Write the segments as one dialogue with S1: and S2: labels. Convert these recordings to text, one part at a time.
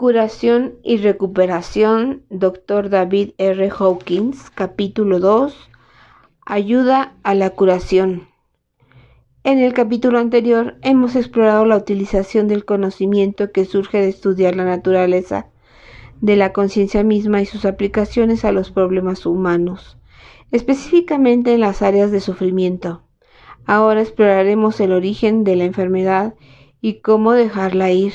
S1: Curación y recuperación, Dr. David R. Hawkins, capítulo 2, ayuda a la curación. En el capítulo anterior hemos explorado la utilización del conocimiento que surge de estudiar la naturaleza de la conciencia misma y sus aplicaciones a los problemas humanos, específicamente en las áreas de sufrimiento. Ahora exploraremos el origen de la enfermedad y cómo dejarla ir.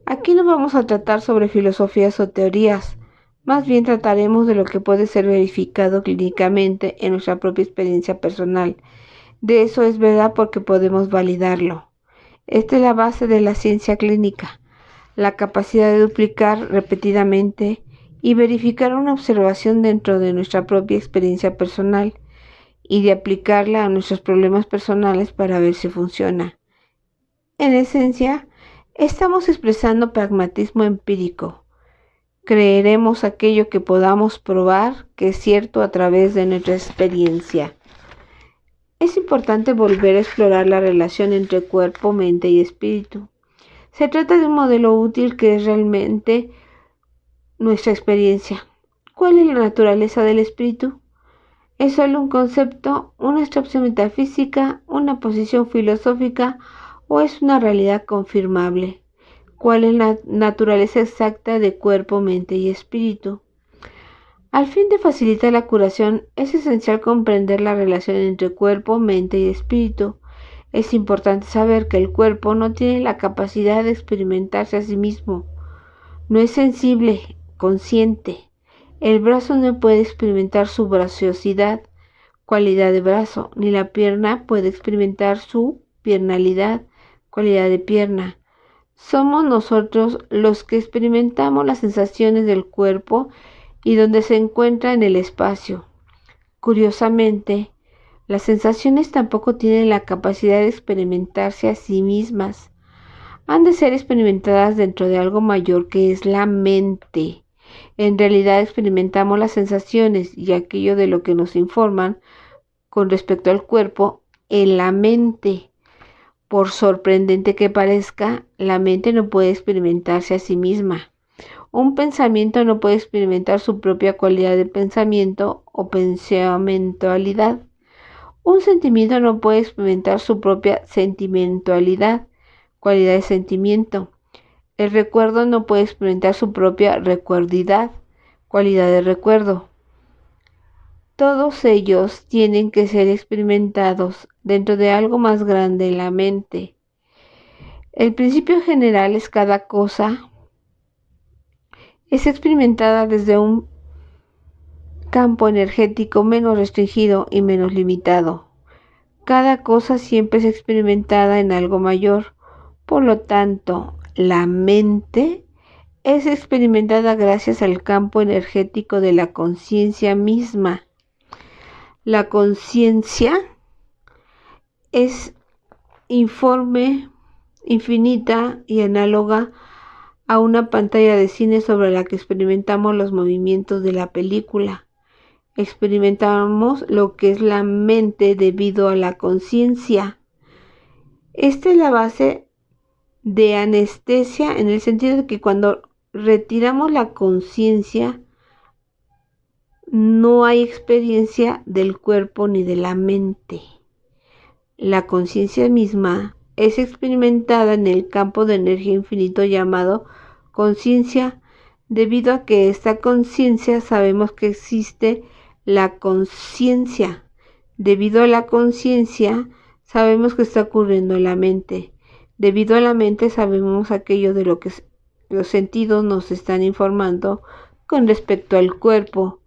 S1: Aquí no vamos a tratar sobre filosofías o teorías, más bien trataremos de lo que puede ser verificado clínicamente en nuestra propia experiencia personal. De eso es verdad porque podemos validarlo. Esta es la base de la ciencia clínica, la capacidad de duplicar repetidamente y verificar una observación dentro de nuestra propia experiencia personal y de aplicarla a nuestros problemas personales para ver si funciona. En esencia, estamos expresando pragmatismo empírico. Creeremos aquello que podamos probar que es cierto a través de nuestra experiencia. Es importante volver a explorar la relación entre cuerpo, mente y espíritu. Se trata de un modelo útil que es realmente nuestra experiencia. ¿Cuál es la naturaleza del espíritu? ¿Es solo un concepto, una abstracción metafísica, una posición filosófica o es una realidad confirmable? ¿Cuál es la naturaleza exacta de cuerpo, mente y espíritu? Al fin de facilitar la curación, es esencial comprender la relación entre cuerpo, mente y espíritu. Es importante saber que el cuerpo no tiene la capacidad de experimentarse a sí mismo. No es sensible, consciente. El brazo no puede experimentar su braciosidad, cualidad de brazo, ni la pierna puede experimentar su piernalidad, cualidad de pierna. Somos nosotros los que experimentamos las sensaciones del cuerpo y donde se encuentra en el espacio. Curiosamente, las sensaciones tampoco tienen la capacidad de experimentarse a sí mismas. Han de ser experimentadas dentro de algo mayor que es la mente. En realidad experimentamos las sensaciones y aquello de lo que nos informan con respecto al cuerpo en la mente. Por sorprendente que parezca, la mente no puede experimentarse a sí misma. Un pensamiento no puede experimentar su propia cualidad de pensamiento o pensamentualidad. Un sentimiento no puede experimentar su propia sentimentualidad, cualidad de sentimiento. El recuerdo no puede experimentar su propia recuerdidad, cualidad de recuerdo. Todos ellos tienen que ser experimentados dentro de algo más grande en la mente. El principio general es cada cosa es experimentada desde un campo energético menos restringido y menos limitado. Cada cosa siempre es experimentada en algo mayor. Por lo tanto, la mente es experimentada gracias al campo energético de la conciencia misma. La conciencia es informe, infinita y análoga a una pantalla de cine sobre la que experimentamos los movimientos de la película. Experimentamos lo que es la mente debido a la conciencia. Esta es la base de anestesia en el sentido de que cuando retiramos la conciencia no hay experiencia del cuerpo ni de la mente. La conciencia misma es experimentada en el campo de energía infinito llamado conciencia, debido a que esta conciencia sabemos que existe la conciencia. Debido a la conciencia sabemos que está ocurriendo en la mente. Debido a la mente sabemos aquello de lo que los sentidos nos están informando con respecto al cuerpo.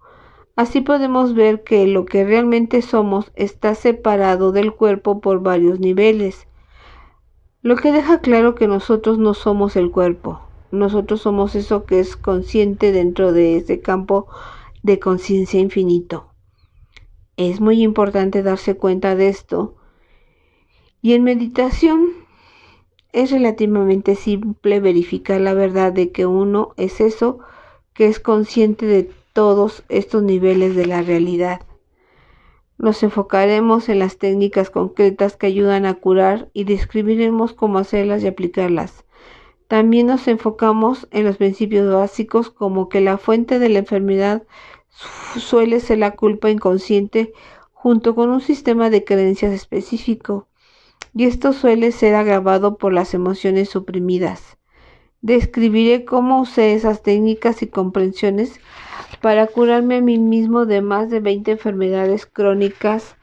S1: Así podemos ver que lo que realmente somos está separado del cuerpo por varios niveles, lo que deja claro que nosotros no somos el cuerpo. Nosotros somos eso que es consciente dentro de ese campo de conciencia infinito. Es muy importante darse cuenta de esto. Y en meditación es relativamente simple verificar la verdad de que uno es eso que es consciente de todos estos niveles de la realidad. Nos enfocaremos en las técnicas concretas que ayudan a curar y describiremos cómo hacerlas y aplicarlas. También nos enfocamos en los principios básicos, como que la fuente de la enfermedad suele ser la culpa inconsciente junto con un sistema de creencias específico, y esto suele ser agravado por las emociones suprimidas. Describiré cómo usé esas técnicas y comprensiones para curarme a mí mismo de más de 20 enfermedades crónicas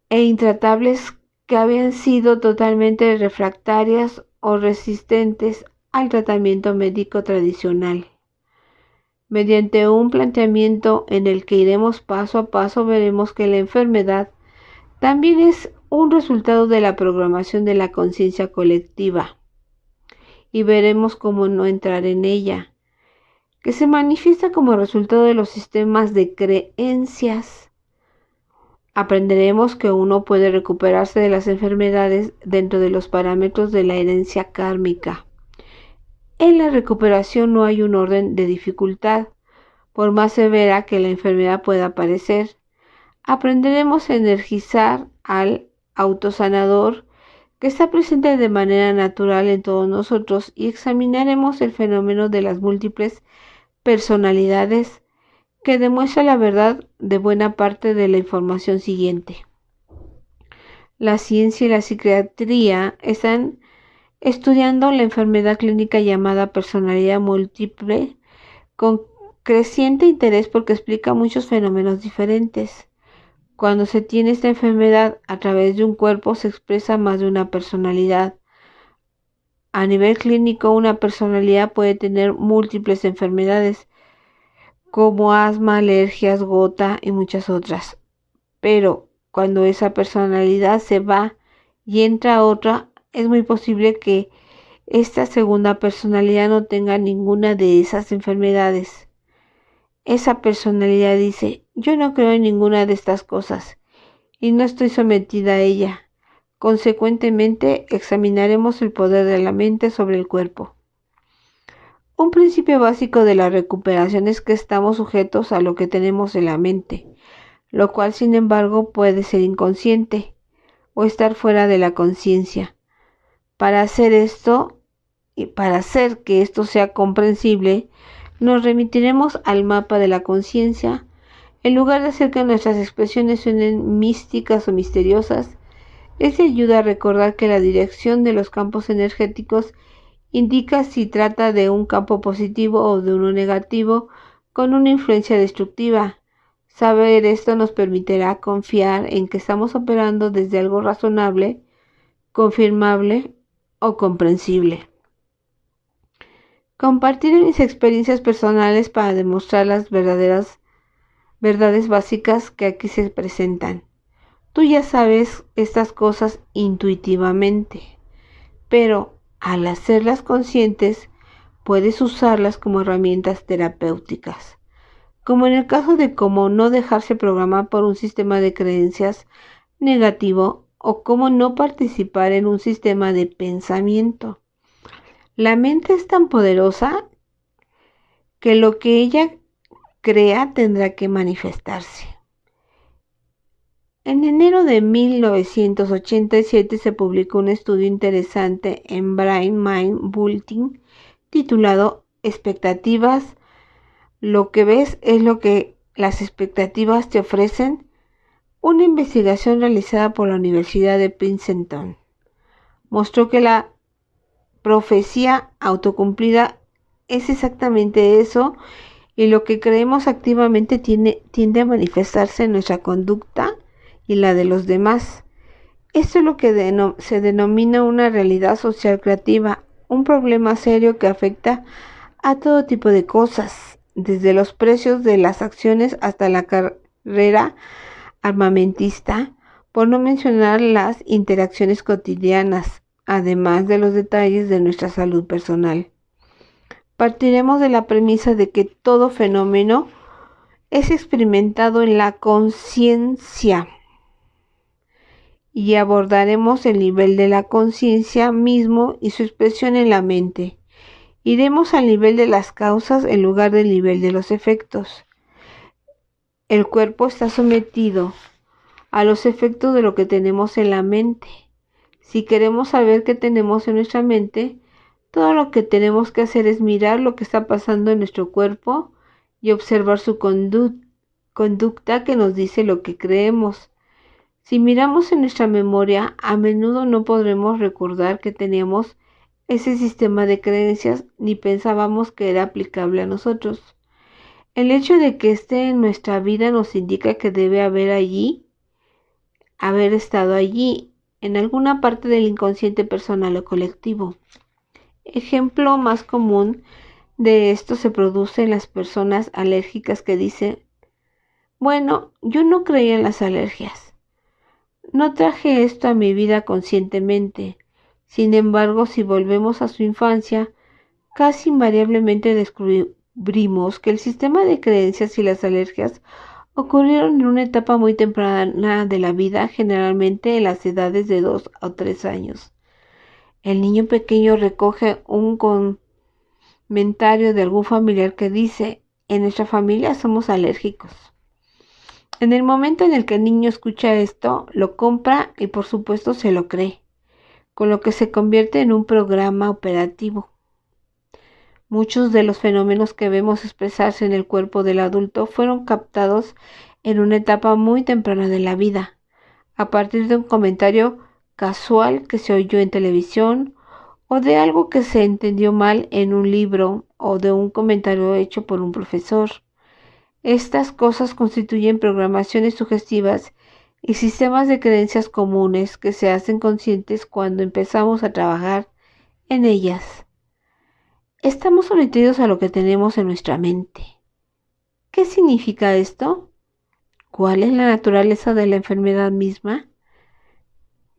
S1: e intratables que habían sido totalmente refractarias o resistentes al tratamiento médico tradicional. Mediante un planteamiento en el que iremos paso a paso, veremos que la enfermedad también es un resultado de la programación de la conciencia colectiva, y veremos cómo no entrar en ella, que se manifiesta como resultado de los sistemas de creencias. Aprenderemos que uno puede recuperarse de las enfermedades dentro de los parámetros de la herencia kármica. En la recuperación no hay un orden de dificultad, por más severa que la enfermedad pueda parecer. Aprenderemos a energizar al autosanador que está presente de manera natural en todos nosotros, y examinaremos el fenómeno de las múltiples personalidades que demuestra la verdad de buena parte de la información siguiente. La ciencia y la psiquiatría están estudiando la enfermedad clínica llamada personalidad múltiple con creciente interés porque explica muchos fenómenos diferentes. Cuando se tiene esta enfermedad a través de un cuerpo, se expresa más de una personalidad. A nivel clínico, una personalidad puede tener múltiples enfermedades, como asma, alergias, gota y muchas otras. Pero cuando esa personalidad se va y entra otra, es muy posible que esta segunda personalidad no tenga ninguna de esas enfermedades. Esa personalidad dice: yo no creo en ninguna de estas cosas y no estoy sometida a ella. Consecuentemente, examinaremos el poder de la mente sobre el cuerpo. Un principio básico de la recuperación es que estamos sujetos a lo que tenemos en la mente, lo cual, sin embargo, puede ser inconsciente o estar fuera de la conciencia. Para hacer esto y para hacer que esto sea comprensible, nos remitiremos al mapa de la conciencia. En lugar de hacer que nuestras expresiones suenen místicas o misteriosas, este ayuda a recordar que la dirección de los campos energéticos indica si trata de un campo positivo o de uno negativo con una influencia destructiva. Saber esto nos permitirá confiar en que estamos operando desde algo razonable, confirmable o comprensible. Compartiré mis experiencias personales para demostrar las verdades básicas que aquí se presentan. Tú ya sabes estas cosas intuitivamente, pero al hacerlas conscientes, puedes usarlas como herramientas terapéuticas, como en el caso de cómo no dejarse programar por un sistema de creencias negativo o cómo no participar en un sistema de pensamiento. La mente es tan poderosa que lo que ella crea tendrá que manifestarse. En enero de 1987 se publicó un estudio interesante en Brain Mind Bulletin titulado Expectativas. Lo que ves es lo que las expectativas te ofrecen. Una investigación realizada por la Universidad de Princeton mostró que la profecía autocumplida es exactamente eso, y lo que creemos activamente tiende a manifestarse en nuestra conducta y la de los demás. Esto es lo que se denomina una realidad social creativa, un problema serio que afecta a todo tipo de cosas, desde los precios de las acciones hasta la carrera armamentista, por no mencionar las interacciones cotidianas, además de los detalles de nuestra salud personal. Partiremos de la premisa de que todo fenómeno es experimentado en la conciencia y abordaremos el nivel de la conciencia mismo y su expresión en la mente. Iremos al nivel de las causas en lugar del nivel de los efectos. El cuerpo está sometido a los efectos de lo que tenemos en la mente. Si queremos saber qué tenemos en nuestra mente, todo lo que tenemos que hacer es mirar lo que está pasando en nuestro cuerpo y observar su conducta que nos dice lo que creemos. Si miramos en nuestra memoria, a menudo no podremos recordar que teníamos ese sistema de creencias ni pensábamos que era aplicable a nosotros. El hecho de que esté en nuestra vida nos indica que debe haber estado allí, en alguna parte del inconsciente personal o colectivo. Ejemplo más común de esto se produce en las personas alérgicas que dicen: bueno, yo no creía en las alergias. No traje esto a mi vida conscientemente. Sin embargo, si volvemos a su infancia, casi invariablemente descubrimos que el sistema de creencias y las alergias ocurrieron en una etapa muy temprana de la vida, generalmente en las edades de 2 o 3 años. El niño pequeño recoge un comentario de algún familiar que dice: en nuestra familia somos alérgicos. En el momento en el que el niño escucha esto, lo compra y por supuesto se lo cree, con lo que se convierte en un programa operativo. Muchos de los fenómenos que vemos expresarse en el cuerpo del adulto fueron captados en una etapa muy temprana de la vida, a partir de un comentario casual que se oyó en televisión, o de algo que se entendió mal en un libro, o de un comentario hecho por un profesor. Estas cosas constituyen programaciones sugestivas y sistemas de creencias comunes que se hacen conscientes cuando empezamos a trabajar en ellas. Estamos sometidos a lo que tenemos en nuestra mente. ¿Qué significa esto? ¿Cuál es la naturaleza de la enfermedad misma?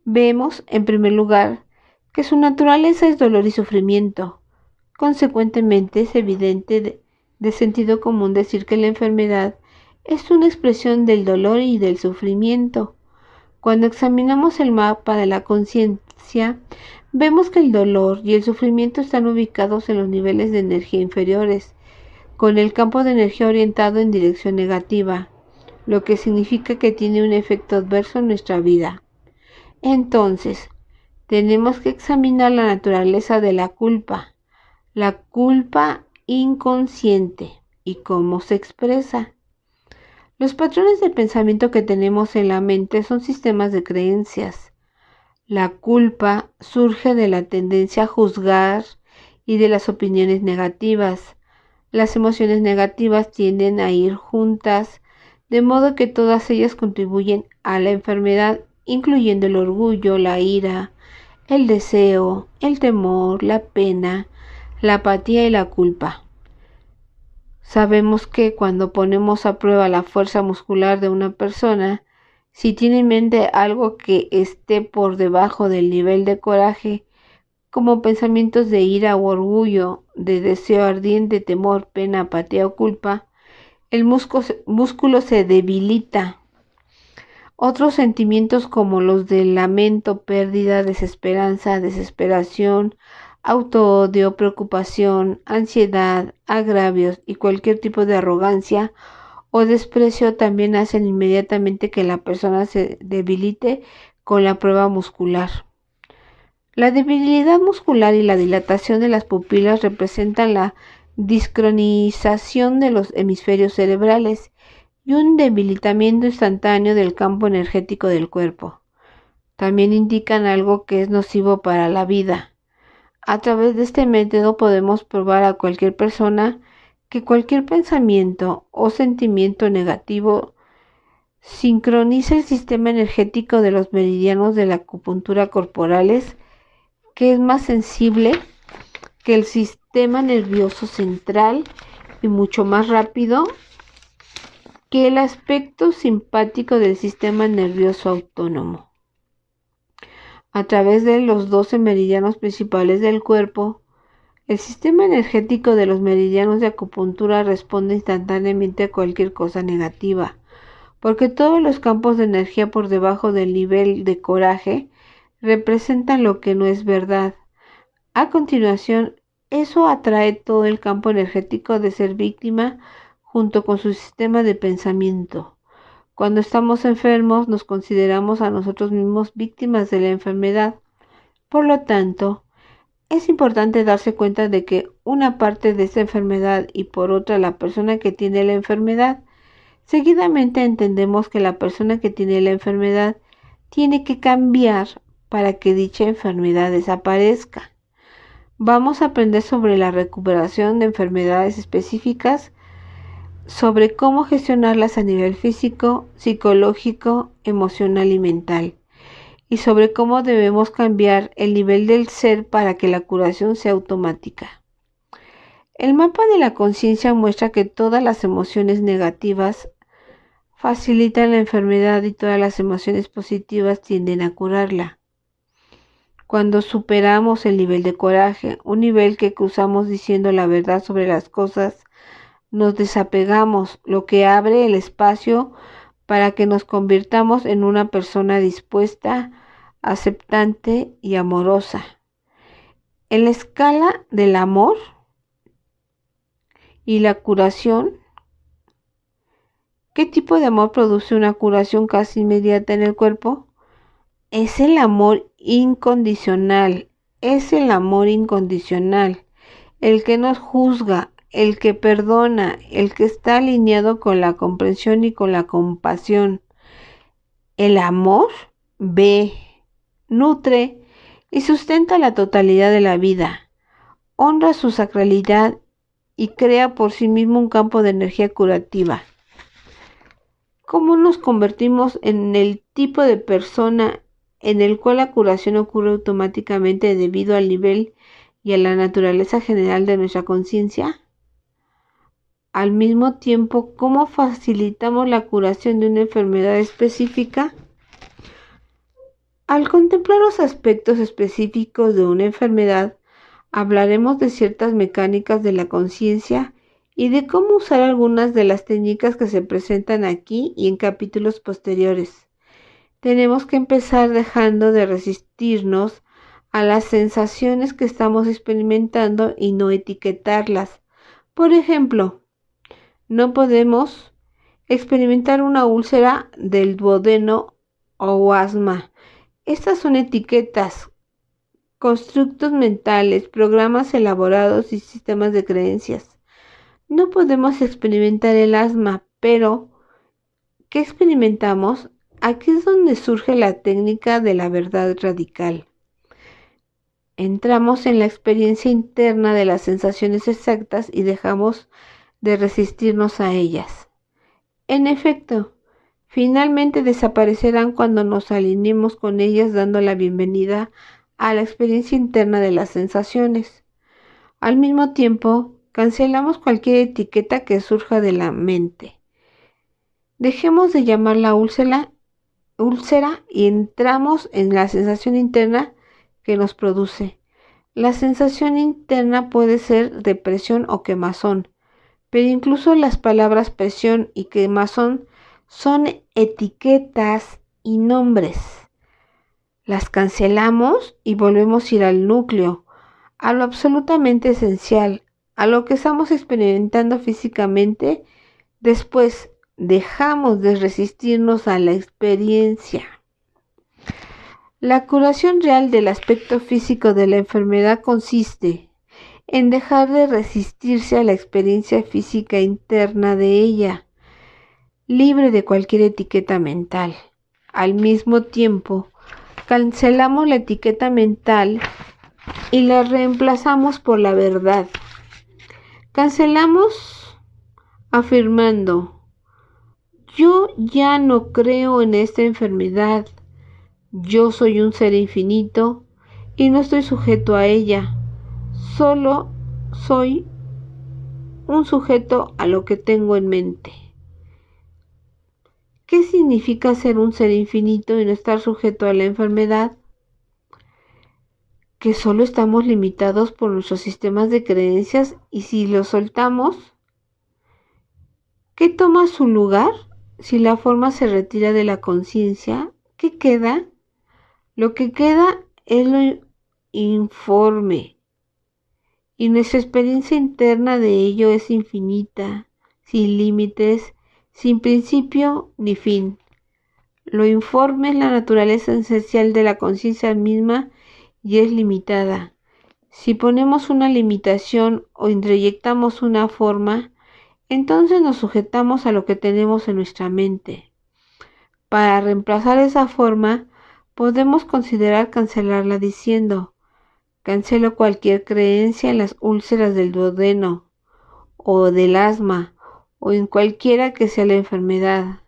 S1: Vemos, en primer lugar, que su naturaleza es dolor y sufrimiento. Consecuentemente, es evidente de sentido común decir que la enfermedad es una expresión del dolor y del sufrimiento. Cuando examinamos el mapa de la conciencia, vemos que el dolor y el sufrimiento están ubicados en los niveles de energía inferiores, con el campo de energía orientado en dirección negativa, lo que significa que tiene un efecto adverso en nuestra vida. Entonces, tenemos que examinar la naturaleza de la culpa inconsciente y cómo se expresa. Los patrones de pensamiento que tenemos en la mente son sistemas de creencias. La culpa surge de la tendencia a juzgar y de las opiniones negativas. Las emociones negativas tienden a ir juntas, de modo que todas ellas contribuyen a la enfermedad, incluyendo el orgullo, la ira, el deseo, el temor, la pena, la apatía y la culpa. Sabemos que cuando ponemos a prueba la fuerza muscular de una persona, si tiene en mente algo que esté por debajo del nivel de coraje, como pensamientos de ira o orgullo, de deseo ardiente, temor, pena, apatía o culpa, el músculo se debilita. Otros sentimientos como los de lamento, pérdida, desesperanza, desesperación, autoodio, preocupación, ansiedad, agravios y cualquier tipo de arrogancia o desprecio también hacen inmediatamente que la persona se debilite con la prueba muscular. La debilidad muscular y la dilatación de las pupilas representan la desincronización de los hemisferios cerebrales y un debilitamiento instantáneo del campo energético del cuerpo. También indican algo que es nocivo para la vida. A través de este método podemos probar a cualquier persona que cualquier pensamiento o sentimiento negativo sincroniza el sistema energético de los meridianos de la acupuntura corporales, que es más sensible que el sistema nervioso central y mucho más rápido que el aspecto simpático del sistema nervioso autónomo. A través de los 12 meridianos principales del cuerpo, el sistema energético de los meridianos de acupuntura responde instantáneamente a cualquier cosa negativa, porque todos los campos de energía por debajo del nivel de coraje representan lo que no es verdad. A continuación, eso atrae todo el campo energético de ser víctima junto con su sistema de pensamiento. Cuando estamos enfermos, nos consideramos a nosotros mismos víctimas de la enfermedad. Por lo tanto, es importante darse cuenta de que una parte de esta enfermedad y por otra la persona que tiene la enfermedad. Seguidamente entendemos que la persona que tiene la enfermedad tiene que cambiar para que dicha enfermedad desaparezca. Vamos a aprender sobre la recuperación de enfermedades específicas, sobre cómo gestionarlas a nivel físico, psicológico, emocional y mental, y sobre cómo debemos cambiar el nivel del ser para que la curación sea automática. El mapa de la conciencia muestra que todas las emociones negativas facilitan la enfermedad y todas las emociones positivas tienden a curarla. Cuando superamos el nivel de coraje, un nivel que cruzamos diciendo la verdad sobre las cosas, nos desapegamos, lo que abre el espacio para que nos convirtamos en una persona dispuesta, aceptante y amorosa. En la escala del amor y la curación, ¿qué tipo de amor produce una curación casi inmediata en el cuerpo? Es el amor incondicional, el que nos juzga, el que perdona, el que está alineado con la comprensión y con la compasión. El amor ve, nutre y sustenta la totalidad de la vida, honra su sacralidad y crea por sí mismo un campo de energía curativa. ¿Cómo nos convertimos en el tipo de persona en el cual la curación ocurre automáticamente debido al nivel y a la naturaleza general de nuestra conciencia? Al mismo tiempo, ¿cómo facilitamos la curación de una enfermedad específica? Al contemplar los aspectos específicos de una enfermedad, hablaremos de ciertas mecánicas de la conciencia y de cómo usar algunas de las técnicas que se presentan aquí y en capítulos posteriores. Tenemos que empezar dejando de resistirnos a las sensaciones que estamos experimentando y no etiquetarlas. Por ejemplo, no podemos experimentar una úlcera del duodeno o asma. Estas son etiquetas, constructos mentales, programas elaborados y sistemas de creencias. No podemos experimentar el asma, pero ¿qué experimentamos? Aquí es donde surge la técnica de la verdad radical. Entramos en la experiencia interna de las sensaciones exactas y dejamos de resistirnos a ellas. En efecto, finalmente desaparecerán cuando nos alineemos con ellas dando la bienvenida a la experiencia interna de las sensaciones. Al mismo tiempo, cancelamos cualquier etiqueta que surja de la mente. Dejemos de llamarla úlcera y entramos en la sensación interna que nos produce. La sensación interna puede ser depresión o quemazón, pero incluso las palabras presión y quemazón son etiquetas y nombres. Las cancelamos y volvemos a ir al núcleo, a lo absolutamente esencial, a lo que estamos experimentando físicamente. Después dejamos de resistirnos a la experiencia. La curación real del aspecto físico de la enfermedad consiste en dejar de resistirse a la experiencia física interna de ella, libre de cualquier etiqueta mental. Al mismo tiempo, cancelamos la etiqueta mental y la reemplazamos por la verdad. Cancelamos afirmando: yo ya no creo en esta enfermedad. Yo soy un ser infinito y no estoy sujeto a ella. Solo soy un sujeto a lo que tengo en mente. ¿Qué significa ser un ser infinito y no estar sujeto a la enfermedad? Que solo estamos limitados por nuestros sistemas de creencias y si los soltamos, ¿qué toma su lugar? Si la forma se retira de la conciencia, ¿qué queda? Lo que queda es lo informe y nuestra experiencia interna de ello es infinita, sin límites, sin principio ni fin. Lo informe es la naturaleza esencial de la conciencia misma y es limitada. Si ponemos una limitación o introyectamos una forma, entonces nos sujetamos a lo que tenemos en nuestra mente. Para reemplazar esa forma, podemos considerar cancelarla diciendo: cancelo cualquier creencia en las úlceras del duodeno o del asma o en cualquiera que sea la enfermedad.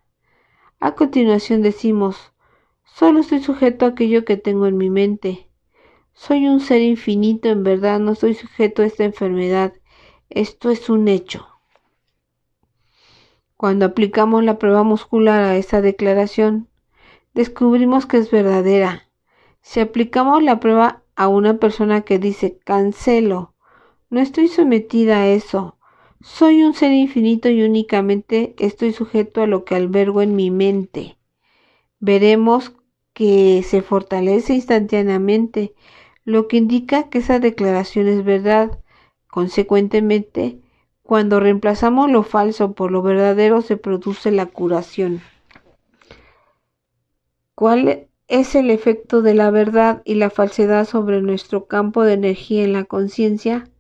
S1: A continuación decimos: solo estoy sujeto a aquello que tengo en mi mente. Soy un ser infinito, en verdad no estoy sujeto a esta enfermedad. Esto es un hecho. Cuando aplicamos la prueba muscular a esta declaración, descubrimos que es verdadera. Si aplicamos la prueba a una persona que dice: cancelo, no estoy sometida a eso, soy un ser infinito y únicamente estoy sujeto a lo que albergo en mi mente, veremos que se fortalece instantáneamente, lo que indica que esa declaración es verdad. Consecuentemente, cuando reemplazamos lo falso por lo verdadero, se produce la curación. ¿Cuál es el efecto de la verdad y la falsedad sobre nuestro campo de energía en la conciencia?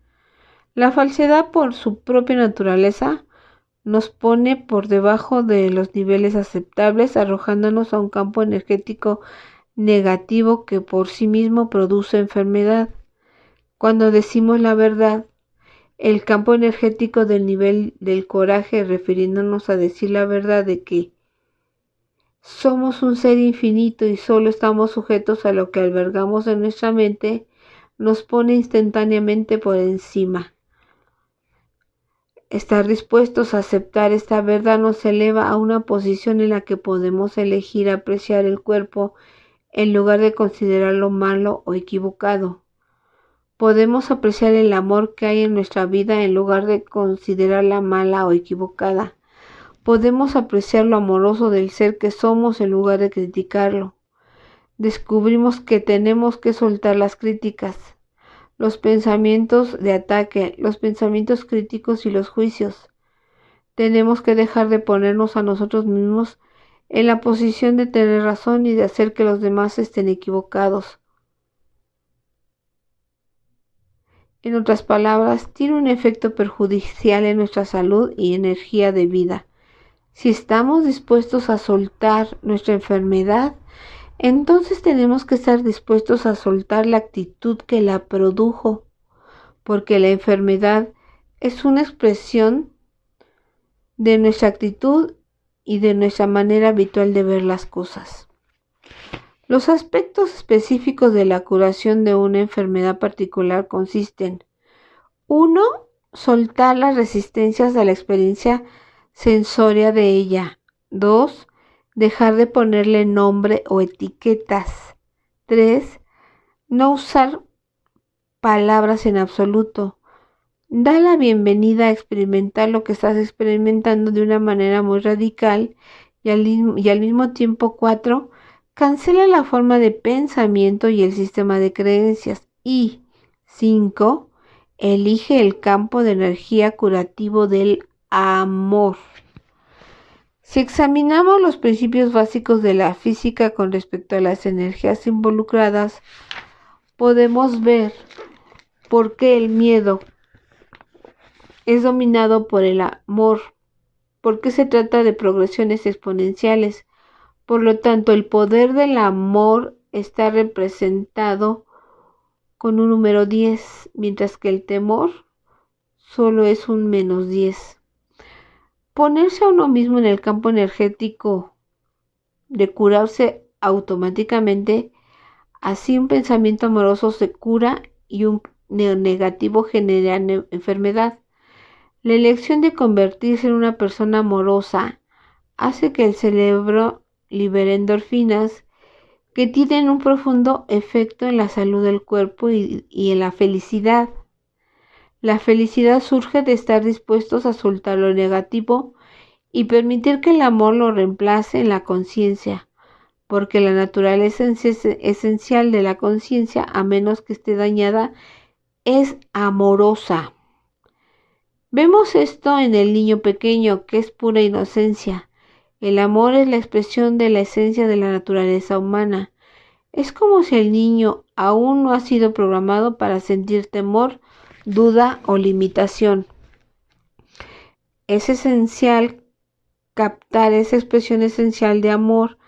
S1: La falsedad, por su propia naturaleza, nos pone por debajo de los niveles aceptables, arrojándonos a un campo energético negativo que por sí mismo produce enfermedad. Cuando decimos la verdad, el campo energético del nivel del coraje, refiriéndonos a decir la verdad de que somos un ser infinito y solo estamos sujetos a lo que albergamos en nuestra mente, nos pone instantáneamente por encima. Estar dispuestos a aceptar esta verdad nos eleva a una posición en la que podemos elegir apreciar el cuerpo en lugar de considerarlo malo o equivocado. Podemos apreciar el amor que hay en nuestra vida en lugar de considerarla mala o equivocada. Podemos apreciar lo amoroso del ser que somos en lugar de criticarlo. Descubrimos que tenemos que soltar las críticas, los pensamientos de ataque, los pensamientos críticos y los juicios. Tenemos que dejar de ponernos a nosotros mismos en la posición de tener razón y de hacer que los demás estén equivocados. En otras palabras, tiene un efecto perjudicial en nuestra salud y energía de vida. Si estamos dispuestos a soltar nuestra enfermedad, entonces tenemos que estar dispuestos a soltar la actitud que la produjo, porque la enfermedad es una expresión de nuestra actitud y de nuestra manera habitual de ver las cosas. Los aspectos específicos de la curación de una enfermedad particular consisten: 1. Soltar las resistencias a la experiencia sensoria de ella. 2. Dejar de ponerle nombre o etiquetas. 3. No usar palabras en absoluto. Da la bienvenida a experimentar lo que estás experimentando de una manera muy radical y al mismo tiempo. 4. Cancela la forma de pensamiento y el sistema de creencias. Y 5. Elige el campo de energía curativo del amor. Si examinamos los principios básicos de la física con respecto a las energías involucradas, podemos ver por qué el miedo es dominado por el amor, por qué se trata de progresiones exponenciales. Por lo tanto, el poder del amor está representado con un número 10, mientras que el temor solo es un -10. Ponerse a uno mismo en el campo energético de curarse automáticamente, así un pensamiento amoroso se cura y un negativo genera enfermedad. La elección de convertirse en una persona amorosa hace que el cerebro libere endorfinas que tienen un profundo efecto en la salud del cuerpo y en la felicidad. La felicidad surge de estar dispuestos a soltar lo negativo y permitir que el amor lo reemplace en la conciencia, porque la naturaleza esencial de la conciencia, a menos que esté dañada, es amorosa. Vemos esto en el niño pequeño, que es pura inocencia. El amor es la expresión de la esencia de la naturaleza humana. Es como si el niño aún no ha sido programado para sentir temor, duda o limitación. Es esencial captar esa expresión esencial de amor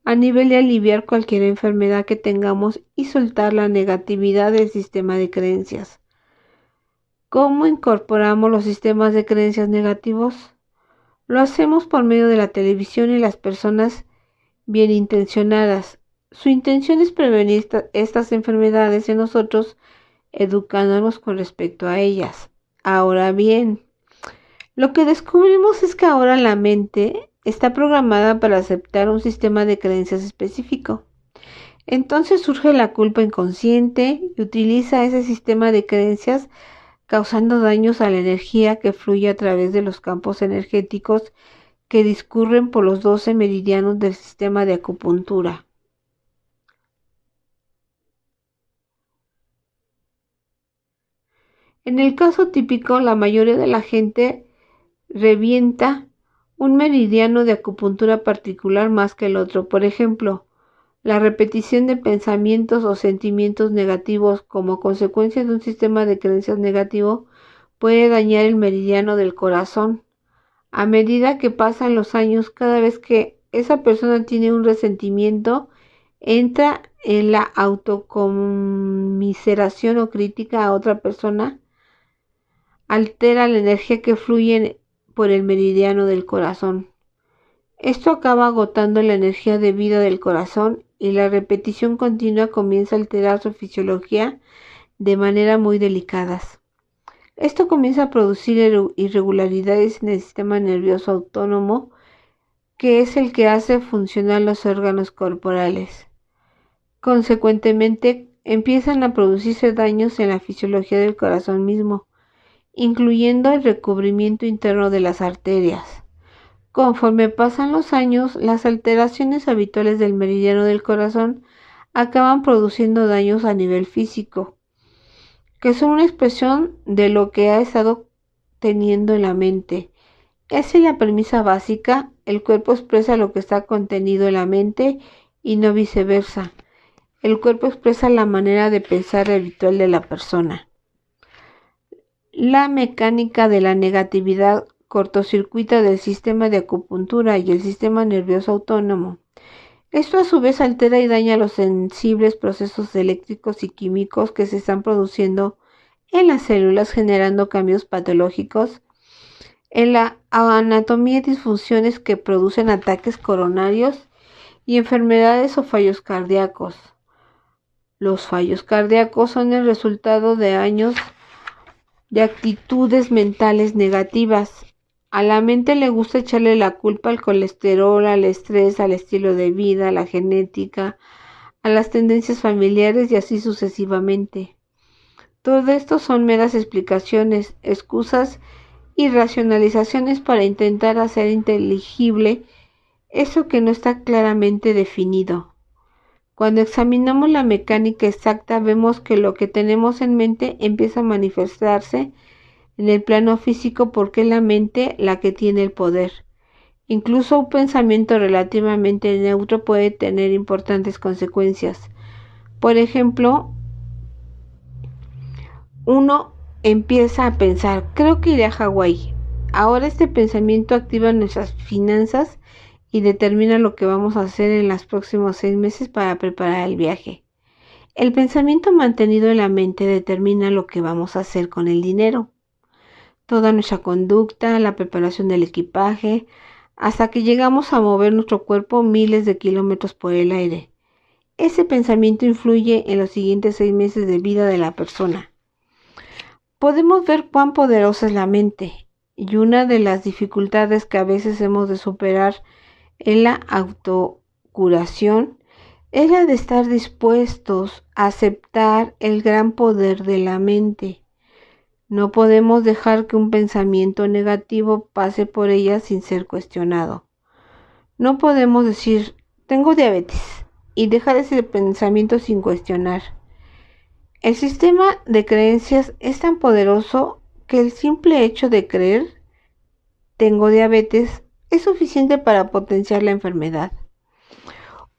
S1: a nivel de aliviar cualquier enfermedad que tengamos y soltar la negatividad del sistema de creencias. ¿Cómo incorporamos los sistemas de creencias negativos? Lo hacemos por medio de la televisión y las personas bien intencionadas. Su intención es prevenir estas enfermedades en nosotros, educándonos con respecto a ellas. Ahora bien, lo que descubrimos es que ahora la mente está programada para aceptar un sistema de creencias específico. Entonces surge la culpa inconsciente y utiliza ese sistema de creencias causando daños a la energía que fluye a través de los campos energéticos que discurren por los 12 meridianos del sistema de acupuntura. En el caso típico, la mayoría de la gente revienta un meridiano de acupuntura particular más que el otro. Por ejemplo, la repetición de pensamientos o sentimientos negativos como consecuencia de un sistema de creencias negativo puede dañar el meridiano del corazón. A medida que pasan los años, cada vez que esa persona tiene un resentimiento, entra en la autocomiseración o crítica a otra persona, altera la energía que fluye por el meridiano del corazón. Esto acaba agotando la energía de vida del corazón y la repetición continua comienza a alterar su fisiología de manera muy delicadas. Esto comienza a producir irregularidades en el sistema nervioso autónomo, que es el que hace funcionar los órganos corporales. Consecuentemente, empiezan a producirse daños en la fisiología del corazón mismo, incluyendo el recubrimiento interno de las arterias. Conforme pasan los años, las alteraciones habituales del meridiano del corazón acaban produciendo daños a nivel físico, que son una expresión de lo que ha estado teniendo en la mente. Esa es la premisa básica: el cuerpo expresa lo que está contenido en la mente y no viceversa. El cuerpo expresa la manera de pensar habitual de la persona. La mecánica de la negatividad cortocircuita del sistema de acupuntura y el sistema nervioso autónomo. Esto a su vez altera y daña los sensibles procesos eléctricos y químicos que se están produciendo en las células, generando cambios patológicos en la anatomía y disfunciones que producen ataques coronarios y enfermedades o fallos cardíacos. Los fallos cardíacos son el resultado de años de actitudes mentales negativas. A la mente le gusta echarle la culpa al colesterol, al estrés, al estilo de vida, a la genética, a las tendencias familiares y así sucesivamente. Todo esto son meras explicaciones, excusas y racionalizaciones para intentar hacer inteligible eso que no está claramente definido. Cuando examinamos la mecánica exacta, vemos que lo que tenemos en mente empieza a manifestarse en el plano físico porque es la mente la que tiene el poder. Incluso un pensamiento relativamente neutro puede tener importantes consecuencias. Por ejemplo, uno empieza a pensar: creo que iré a Hawái. Ahora este pensamiento activa nuestras finanzas y determina lo que vamos a hacer en los próximos 6 meses para preparar el viaje. El pensamiento mantenido en la mente determina lo que vamos a hacer con el dinero, toda nuestra conducta, la preparación del equipaje, hasta que llegamos a mover nuestro cuerpo miles de kilómetros por el aire. Ese pensamiento influye en los siguientes 6 meses de vida de la persona. Podemos ver cuán poderosa es la mente, y una de las dificultades que a veces hemos de superar en la autocuración es la de estar dispuestos a aceptar el gran poder de la mente. No podemos dejar que un pensamiento negativo pase por ella sin ser cuestionado. No podemos decir: tengo diabetes, y dejar ese pensamiento sin cuestionar. El sistema de creencias es tan poderoso que el simple hecho de creer tengo diabetes es suficiente para potenciar la enfermedad.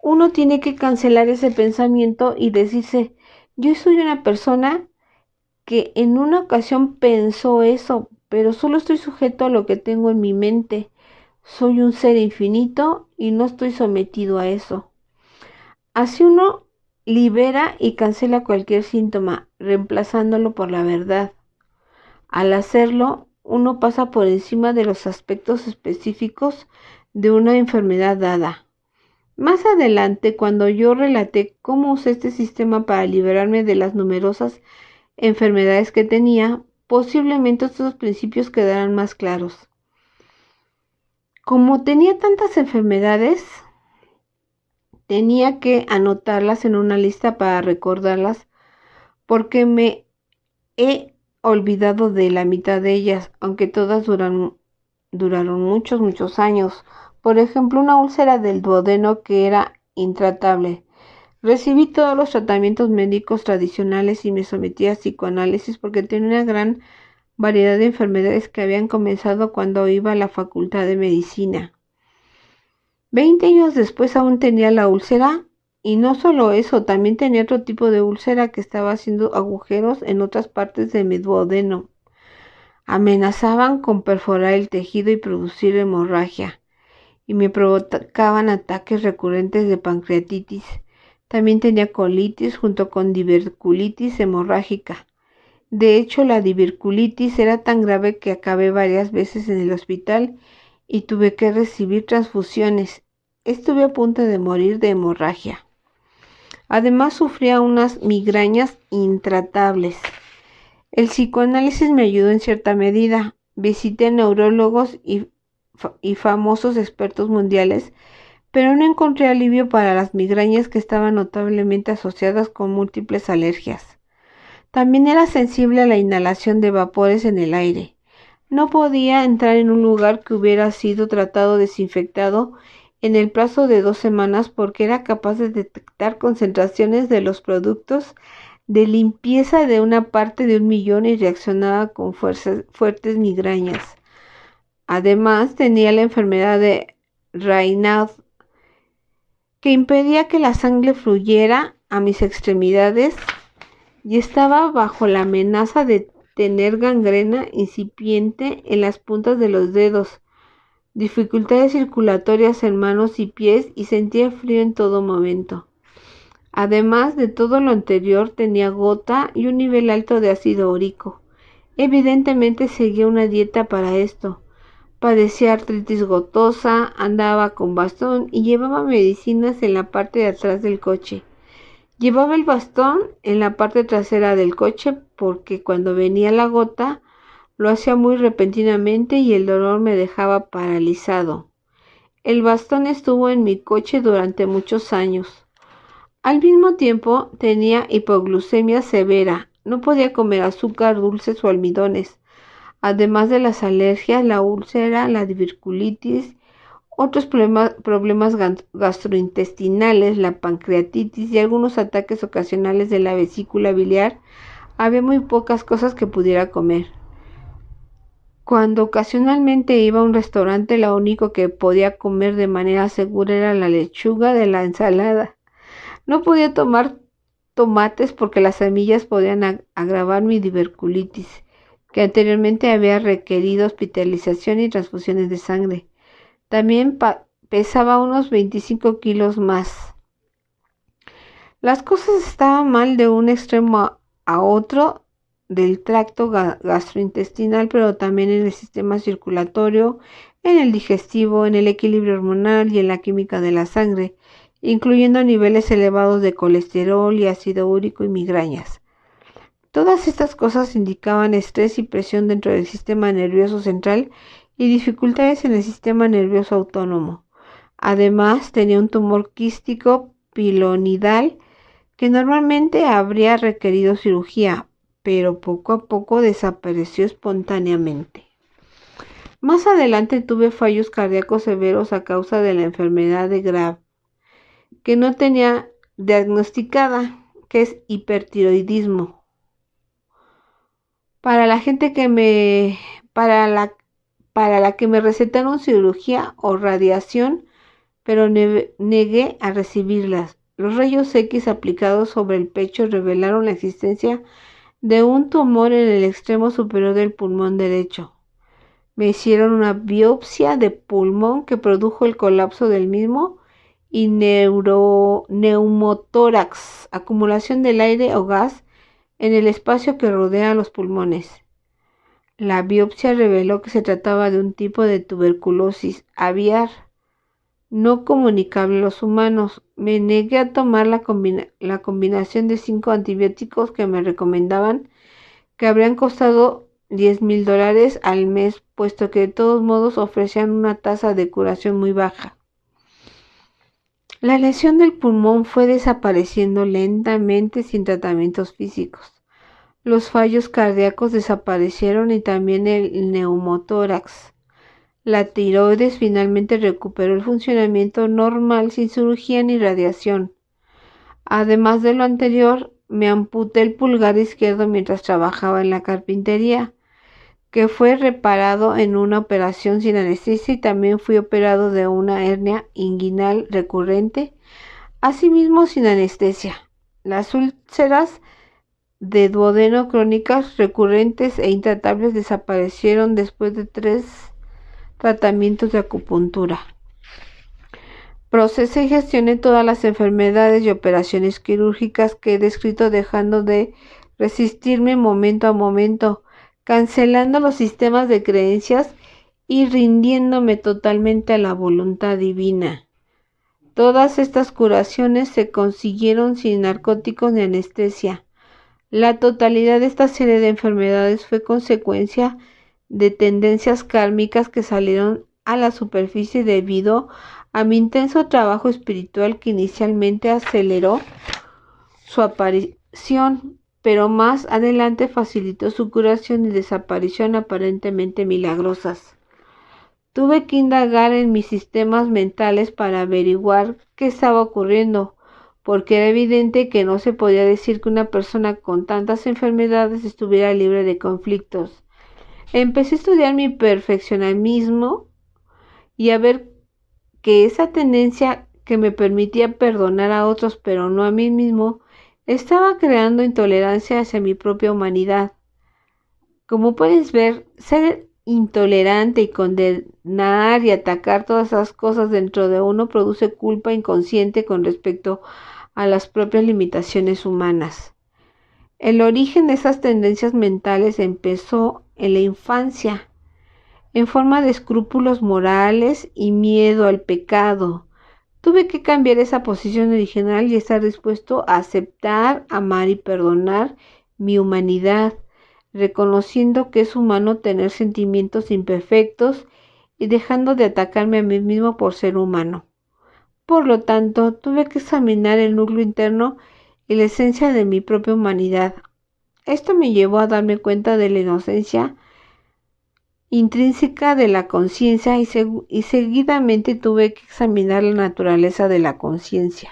S1: Uno tiene que cancelar ese pensamiento y decirse: Yo soy una persona que en una ocasión pensó eso, pero solo estoy sujeto a lo que tengo en mi mente. Soy un ser infinito y no estoy sometido a eso. Así uno libera y cancela cualquier síntoma, reemplazándolo por la verdad. Al hacerlo, uno pasa por encima de los aspectos específicos de una enfermedad dada. Más adelante, cuando yo relaté cómo usé este sistema para liberarme de las numerosas enfermedades que tenía, posiblemente estos principios quedaran más claros. Como tenía tantas enfermedades, tenía que anotarlas en una lista para recordarlas, porque me he olvidado de la mitad de ellas, aunque todas duraron muchos años. Por ejemplo, una úlcera del duodeno que era intratable. Recibí todos los tratamientos médicos tradicionales y me sometí a psicoanálisis porque tenía una gran variedad de enfermedades que habían comenzado cuando iba a la facultad de medicina. 20 años después aún tenía la úlcera, y no solo eso, también tenía otro tipo de úlcera que estaba haciendo agujeros en otras partes de mi duodeno. Amenazaban con perforar el tejido y producir hemorragia, y me provocaban ataques recurrentes de pancreatitis. También tenía colitis junto con diverticulitis hemorrágica. De hecho, la diverticulitis era tan grave que acabé varias veces en el hospital y tuve que recibir transfusiones. Estuve a punto de morir de hemorragia. Además, sufría unas migrañas intratables. El psicoanálisis me ayudó en cierta medida. Visité neurólogos y famosos expertos mundiales, pero no encontré alivio para las migrañas que estaban notablemente asociadas con múltiples alergias. También era sensible a la inhalación de vapores en el aire. No podía entrar en un lugar que hubiera sido tratado o desinfectado en el plazo de 2 semanas porque era capaz de detectar concentraciones de los productos de limpieza de una parte de 1.000.000 y reaccionaba con fuertes migrañas. Además, tenía la enfermedad de Raynaud, que impedía que la sangre fluyera a mis extremidades, y estaba bajo la amenaza de tener gangrena incipiente en las puntas de los dedos, dificultades circulatorias en manos y pies, y sentía frío en todo momento. Además de todo lo anterior, tenía gota y un nivel alto de ácido úrico. Evidentemente seguía una dieta para esto. Padecía artritis gotosa, andaba con bastón y llevaba medicinas en la parte de atrás del coche. Llevaba el bastón en la parte trasera del coche porque cuando venía la gota lo hacía muy repentinamente y el dolor me dejaba paralizado. El bastón estuvo en mi coche durante muchos años. Al mismo tiempo tenía hipoglucemia severa. No podía comer azúcar, dulces o almidones. Además de las alergias, la úlcera, la diverticulitis, otros problemas gastrointestinales, la pancreatitis y algunos ataques ocasionales de la vesícula biliar, había muy pocas cosas que pudiera comer. Cuando ocasionalmente iba a un restaurante, lo único que podía comer de manera segura era la lechuga de la ensalada. No podía tomar tomates porque las semillas podían agravar mi diverticulitis, que anteriormente había requerido hospitalización y transfusiones de sangre. También pesaba unos 25 kilos más. Las cosas estaban mal de un extremo a otro del tracto gastrointestinal, pero también en el sistema circulatorio, en el digestivo, en el equilibrio hormonal y en la química de la sangre, incluyendo niveles elevados de colesterol y ácido úrico y migrañas. Todas estas cosas indicaban estrés y presión dentro del sistema nervioso central y dificultades en el sistema nervioso autónomo. Además, tenía un tumor quístico pilonidal que normalmente habría requerido cirugía, pero poco a poco desapareció espontáneamente. Más adelante tuve fallos cardíacos severos a causa de la enfermedad de Graves, que no tenía diagnosticada, que es hipertiroidismo. Para la que me recetaron cirugía o radiación, pero negué a recibirlas. Los rayos X aplicados sobre el pecho revelaron la existencia de un tumor en el extremo superior del pulmón derecho. Me hicieron una biopsia de pulmón que produjo el colapso del mismo y neumotórax, acumulación del aire o gas en el espacio que rodea a los pulmones. La biopsia reveló que se trataba de un tipo de tuberculosis aviar no comunicable a los humanos. Me negué a tomar la combinación de 5 antibióticos que me recomendaban, que habrían costado $10,000 al mes, puesto que de todos modos ofrecían una tasa de curación muy baja. La lesión del pulmón fue desapareciendo lentamente sin tratamientos físicos. Los fallos cardíacos desaparecieron y también el neumotórax. La tiroides finalmente recuperó el funcionamiento normal sin cirugía ni radiación. Además de lo anterior, me amputé el pulgar izquierdo mientras trabajaba en la carpintería, que fue reparado en una operación sin anestesia, y también fui operado de una hernia inguinal recurrente, asimismo sin anestesia. Las úlceras de duodeno crónicas recurrentes e intratables desaparecieron después de 3 tratamientos de acupuntura. Procesé y gestioné todas las enfermedades y operaciones quirúrgicas que he descrito, dejando de resistirme momento a momento, cancelando los sistemas de creencias y rindiéndome totalmente a la voluntad divina. Todas estas curaciones se consiguieron sin narcóticos ni anestesia. La totalidad de esta serie de enfermedades fue consecuencia de tendencias kármicas que salieron a la superficie debido a mi intenso trabajo espiritual, que inicialmente aceleró su aparición, pero más adelante facilitó su curación y desaparición aparentemente milagrosas. Tuve que indagar en mis sistemas mentales para averiguar qué estaba ocurriendo, porque era evidente que no se podía decir que una persona con tantas enfermedades estuviera libre de conflictos. Empecé a estudiar mi perfeccionismo y a ver que esa tendencia que me permitía perdonar a otros pero no a mí mismo, estaba creando intolerancia hacia mi propia humanidad. Como puedes ver, ser intolerante y condenar y atacar todas esas cosas dentro de uno produce culpa inconsciente con respecto a las propias limitaciones humanas. El origen de esas tendencias mentales empezó en la infancia, en forma de escrúpulos morales y miedo al pecado. Tuve que cambiar esa posición original y estar dispuesto a aceptar, amar y perdonar mi humanidad, reconociendo que es humano tener sentimientos imperfectos y dejando de atacarme a mí mismo por ser humano. Por lo tanto, tuve que examinar el núcleo interno y la esencia de mi propia humanidad. Esto me llevó a darme cuenta de la inocencia intrínseca de la conciencia y seguidamente tuve que examinar la naturaleza de la conciencia.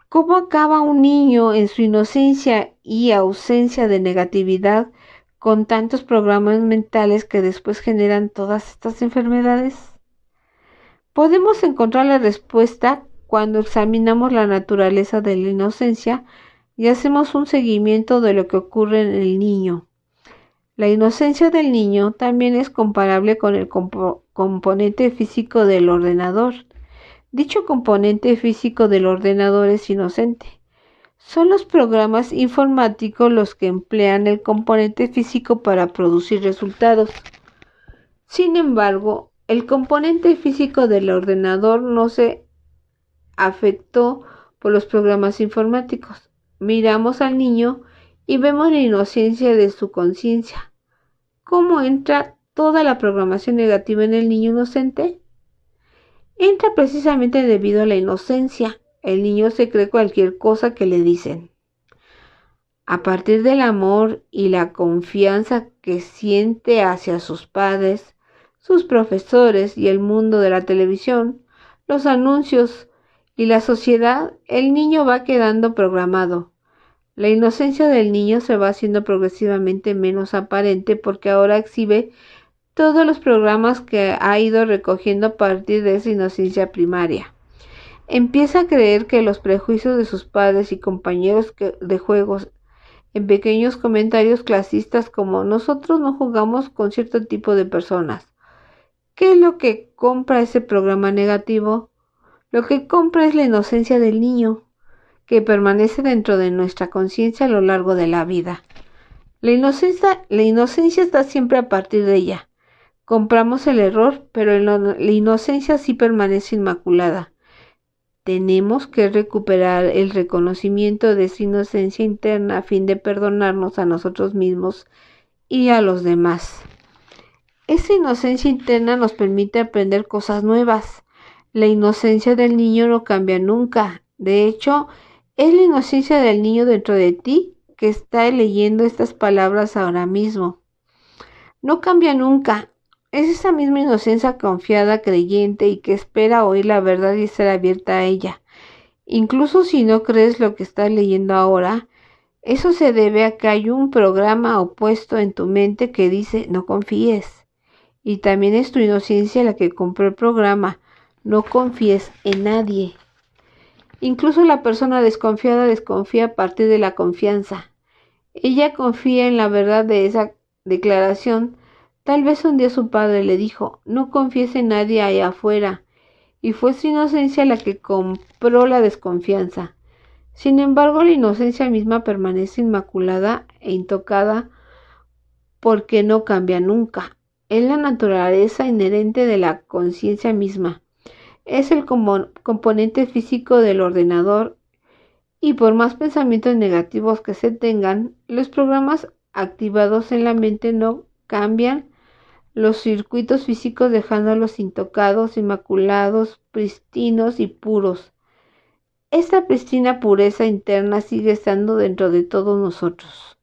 S1: ¿Cómo acaba un niño en su inocencia y ausencia de negatividad con tantos programas mentales que después generan todas estas enfermedades? Podemos encontrar la respuesta cuando examinamos la naturaleza de la inocencia y hacemos un seguimiento de lo que ocurre en el niño. La inocencia del niño también es comparable con el componente físico del ordenador. Dicho componente físico del ordenador es inocente. Son los programas informáticos los que emplean el componente físico para producir resultados. Sin embargo, el componente físico del ordenador no se afectó por los programas informáticos. Miramos al niño y vemos la inocencia de su conciencia. ¿Cómo entra toda la programación negativa en el niño inocente? Entra precisamente debido a la inocencia. El niño se cree cualquier cosa que le dicen. A partir del amor y la confianza que siente hacia sus padres, sus profesores y el mundo de la televisión, los anuncios y la sociedad, el niño va quedando programado. La inocencia del niño se va haciendo progresivamente menos aparente porque ahora exhibe todos los programas que ha ido recogiendo a partir de esa inocencia primaria. Empieza a creer que los prejuicios de sus padres y compañeros de juegos en pequeños comentarios clasistas como nosotros no jugamos con cierto tipo de personas. ¿Qué es lo que compra ese programa negativo? Lo que compra es la inocencia del niño, que permanece dentro de nuestra conciencia a lo largo de la vida. La inocencia está siempre a partir de ella. Compramos el error, pero la inocencia sí permanece inmaculada. Tenemos que recuperar el reconocimiento de esa inocencia interna a fin de perdonarnos a nosotros mismos y a los demás. Esa inocencia interna nos permite aprender cosas nuevas. La inocencia del niño no cambia nunca. De hecho, es la inocencia del niño dentro de ti que está leyendo estas palabras ahora mismo. No cambia nunca. Es esa misma inocencia confiada, creyente y que espera oír la verdad y estar abierta a ella. Incluso si no crees lo que estás leyendo ahora, eso se debe a que hay un programa opuesto en tu mente que dice no confíes. Y también es tu inocencia la que compró el programa. No confíes en nadie. Incluso la persona desconfiada desconfía a partir de la confianza. Ella confía en la verdad de esa declaración. Tal vez un día su padre le dijo, no confíes en nadie allá afuera. Y fue su inocencia la que compró la desconfianza. Sin embargo, la inocencia misma permanece inmaculada e intocada porque no cambia nunca. Es la naturaleza inherente de la conciencia misma. Es el componente físico del ordenador y por más pensamientos negativos que se tengan, los programas activados en la mente no cambian los circuitos físicos dejándolos intocados, inmaculados, pristinos y puros. Esta pristina pureza interna sigue estando dentro de todos nosotros.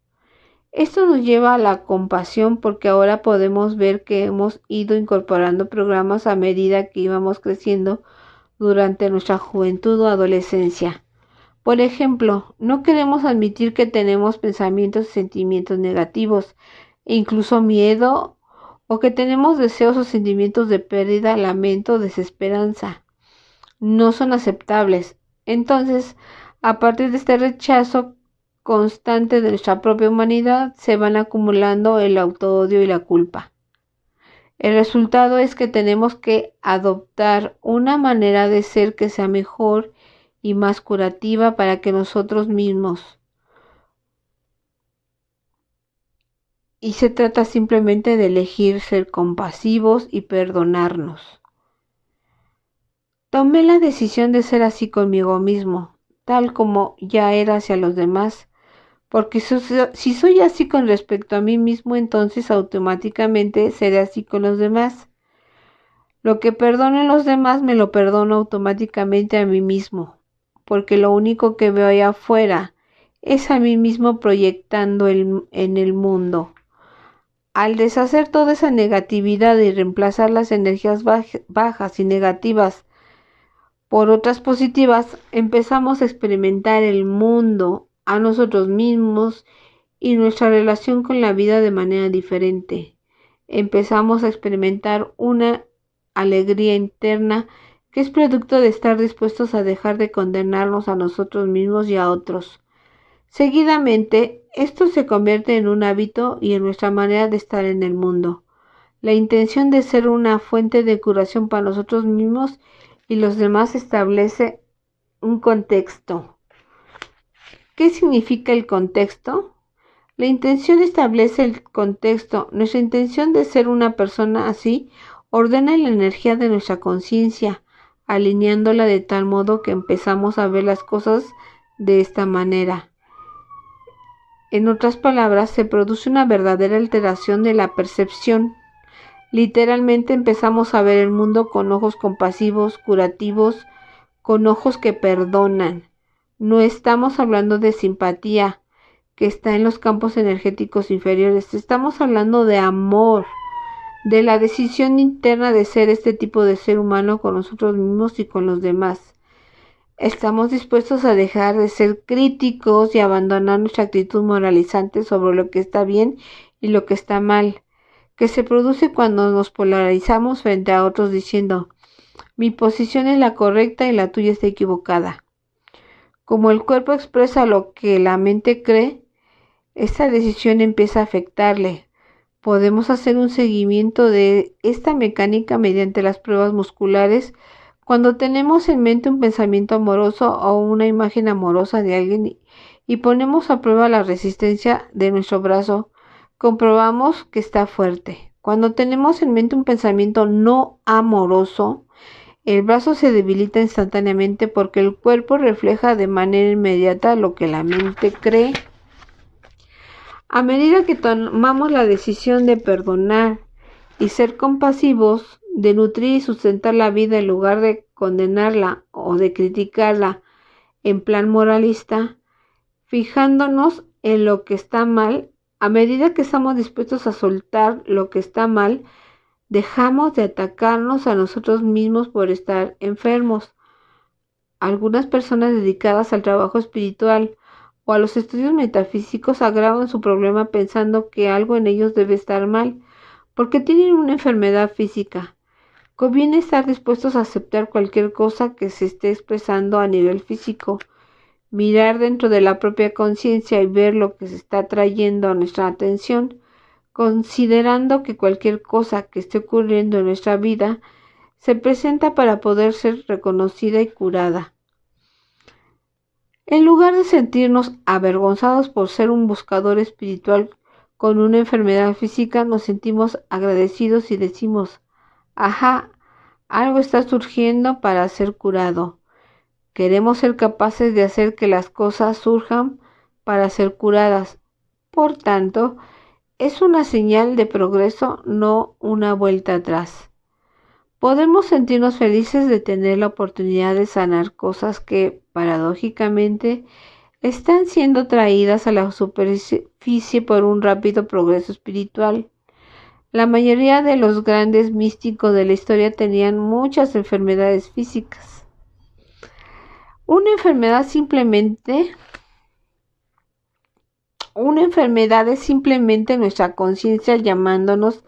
S1: Esto nos lleva a la compasión porque ahora podemos ver que hemos ido incorporando programas a medida que íbamos creciendo durante nuestra juventud o adolescencia. Por ejemplo, no queremos admitir que tenemos pensamientos y sentimientos negativos, e incluso miedo, o que tenemos deseos o sentimientos de pérdida, lamento, desesperanza. No son aceptables. Entonces, a partir de este rechazo constante de nuestra propia humanidad, se van acumulando el autoodio y la culpa. El resultado es que tenemos que adoptar una manera de ser que sea mejor y más curativa para que nosotros mismos. Y se trata simplemente de elegir ser compasivos y perdonarnos. Tomé la decisión de ser así conmigo mismo, tal como ya era hacia los demás, porque si soy así con respecto a mí mismo, entonces automáticamente seré así con los demás. Lo que perdono en los demás me lo perdono automáticamente a mí mismo, porque lo único que veo allá afuera es a mí mismo proyectando en el mundo. Al deshacer toda esa negatividad y reemplazar las energías bajas y negativas por otras positivas, empezamos a experimentar el mundo, a nosotros mismos y nuestra relación con la vida de manera diferente. Empezamos a experimentar una alegría interna que es producto de estar dispuestos a dejar de condenarnos a nosotros mismos y a otros. Seguidamente, esto se convierte en un hábito y en nuestra manera de estar en el mundo. La intención de ser una fuente de curación para nosotros mismos y los demás establece un contexto. ¿Qué significa el contexto? La intención establece el contexto. Nuestra intención de ser una persona así ordena la energía de nuestra conciencia, alineándola de tal modo que empezamos a ver las cosas de esta manera. En otras palabras, se produce una verdadera alteración de la percepción. Literalmente empezamos a ver el mundo con ojos compasivos, curativos, con ojos que perdonan. No estamos hablando de simpatía, que está en los campos energéticos inferiores. Estamos hablando de amor, de la decisión interna de ser este tipo de ser humano con nosotros mismos y con los demás. Estamos dispuestos a dejar de ser críticos y abandonar nuestra actitud moralizante sobre lo que está bien y lo que está mal, que se produce cuando nos polarizamos frente a otros diciendo, Mi posición es la correcta y la tuya está equivocada. Como el cuerpo expresa lo que la mente cree, esta decisión empieza a afectarle. Podemos hacer un seguimiento de esta mecánica mediante las pruebas musculares. Cuando tenemos en mente un pensamiento amoroso o una imagen amorosa de alguien y ponemos a prueba la resistencia de nuestro brazo, comprobamos que está fuerte. Cuando tenemos en mente un pensamiento no amoroso, el brazo se debilita instantáneamente porque el cuerpo refleja de manera inmediata lo que la mente cree. A medida que tomamos la decisión de perdonar y ser compasivos, de nutrir y sustentar la vida en lugar de condenarla o de criticarla en plan moralista, fijándonos en lo que está mal, a medida que estamos dispuestos a soltar lo que está mal, dejamos de atacarnos a nosotros mismos por estar enfermos. Algunas personas dedicadas al trabajo espiritual o a los estudios metafísicos agravan su problema pensando que algo en ellos debe estar mal, porque tienen una enfermedad física. Conviene estar dispuestos a aceptar cualquier cosa que se esté expresando a nivel físico, mirar dentro de la propia conciencia y ver lo que se está trayendo a nuestra atención, considerando que cualquier cosa que esté ocurriendo en nuestra vida se presenta para poder ser reconocida y curada. En lugar de sentirnos avergonzados por ser un buscador espiritual con una enfermedad física, nos sentimos agradecidos y decimos, ajá, algo está surgiendo para ser curado. Queremos ser capaces de hacer que las cosas surjan para ser curadas. Por tanto, es una señal de progreso, no una vuelta atrás. Podemos sentirnos felices de tener la oportunidad de sanar cosas que, paradójicamente, están siendo traídas a la superficie por un rápido progreso espiritual. La mayoría de los grandes místicos de la historia tenían muchas enfermedades físicas. Una enfermedad es simplemente nuestra conciencia llamándonos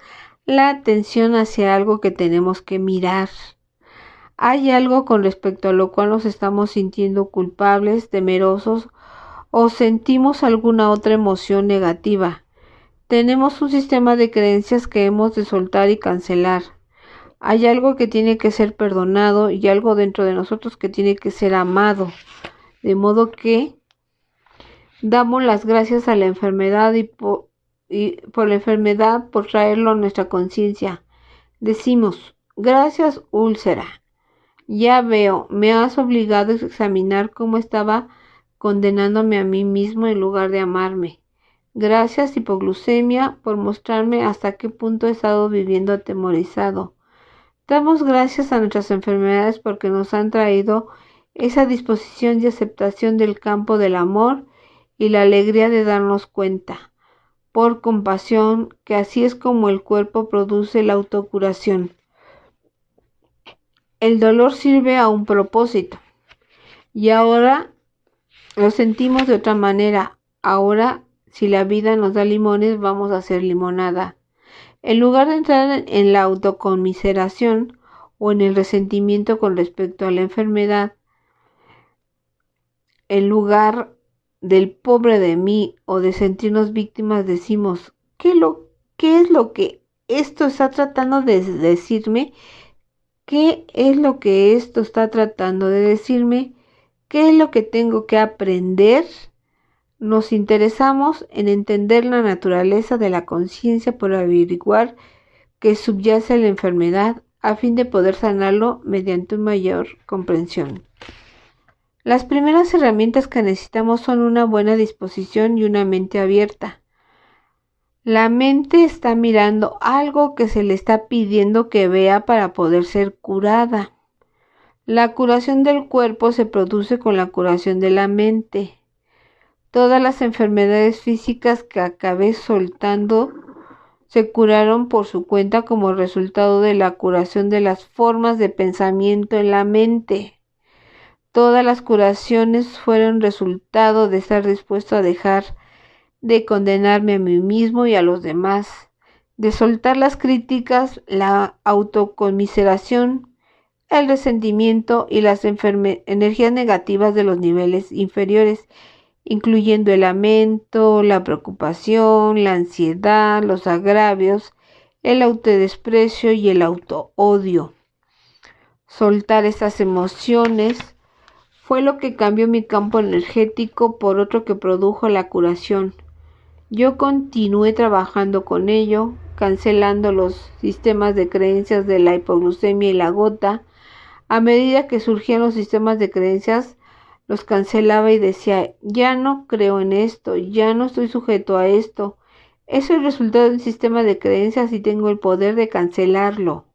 S1: la atención hacia algo que tenemos que mirar. Hay algo con respecto a lo cual nos estamos sintiendo culpables, temerosos o sentimos alguna otra emoción negativa. Tenemos un sistema de creencias que hemos de soltar y cancelar. Hay algo que tiene que ser perdonado y algo dentro de nosotros que tiene que ser amado. De modo que damos las gracias a la enfermedad y por la enfermedad por traerlo a nuestra conciencia. Decimos, gracias úlcera. Ya veo, me has obligado a examinar cómo estaba condenándome a mí mismo en lugar de amarme. Gracias hipoglucemia por mostrarme hasta qué punto he estado viviendo atemorizado. Damos gracias a nuestras enfermedades porque nos han traído esa disposición y aceptación del campo del amor y la alegría de darnos cuenta, por compasión, que así es como el cuerpo produce la autocuración. El dolor sirve a un propósito y ahora lo sentimos de otra manera. Ahora, si la vida nos da limones, vamos a hacer limonada. En lugar de entrar en la autoconmiseración o en el resentimiento con respecto a la enfermedad, en lugar del pobre de mí o de sentirnos víctimas, decimos, ¿qué es lo que esto está tratando de decirme? ¿Qué es lo que esto está tratando de decirme? ¿Qué es lo que tengo que aprender? Nos interesamos en entender la naturaleza de la conciencia por averiguar qué subyace a la enfermedad a fin de poder sanarlo mediante una mayor comprensión. Las primeras herramientas que necesitamos son una buena disposición y una mente abierta. La mente está mirando algo que se le está pidiendo que vea para poder ser curada. La curación del cuerpo se produce con la curación de la mente. Todas las enfermedades físicas que acabé soltando se curaron por su cuenta como resultado de la curación de las formas de pensamiento en la mente. Todas las curaciones fueron resultado de estar dispuesto a dejar de condenarme a mí mismo y a los demás, de soltar las críticas, la autoconmiseración el resentimiento y las energías negativas de los niveles inferiores, incluyendo el lamento, la preocupación, la ansiedad, los agravios, el autodesprecio y el autoodio. Soltar estas emociones fue lo que cambió mi campo energético por otro que produjo la curación. Yo continué trabajando con ello, cancelando los sistemas de creencias de la hipoglucemia y la gota. A medida que surgían los sistemas de creencias, los cancelaba y decía, ya no creo en esto, ya no estoy sujeto a esto. Eso es el resultado de un sistema de creencias y tengo el poder de cancelarlo.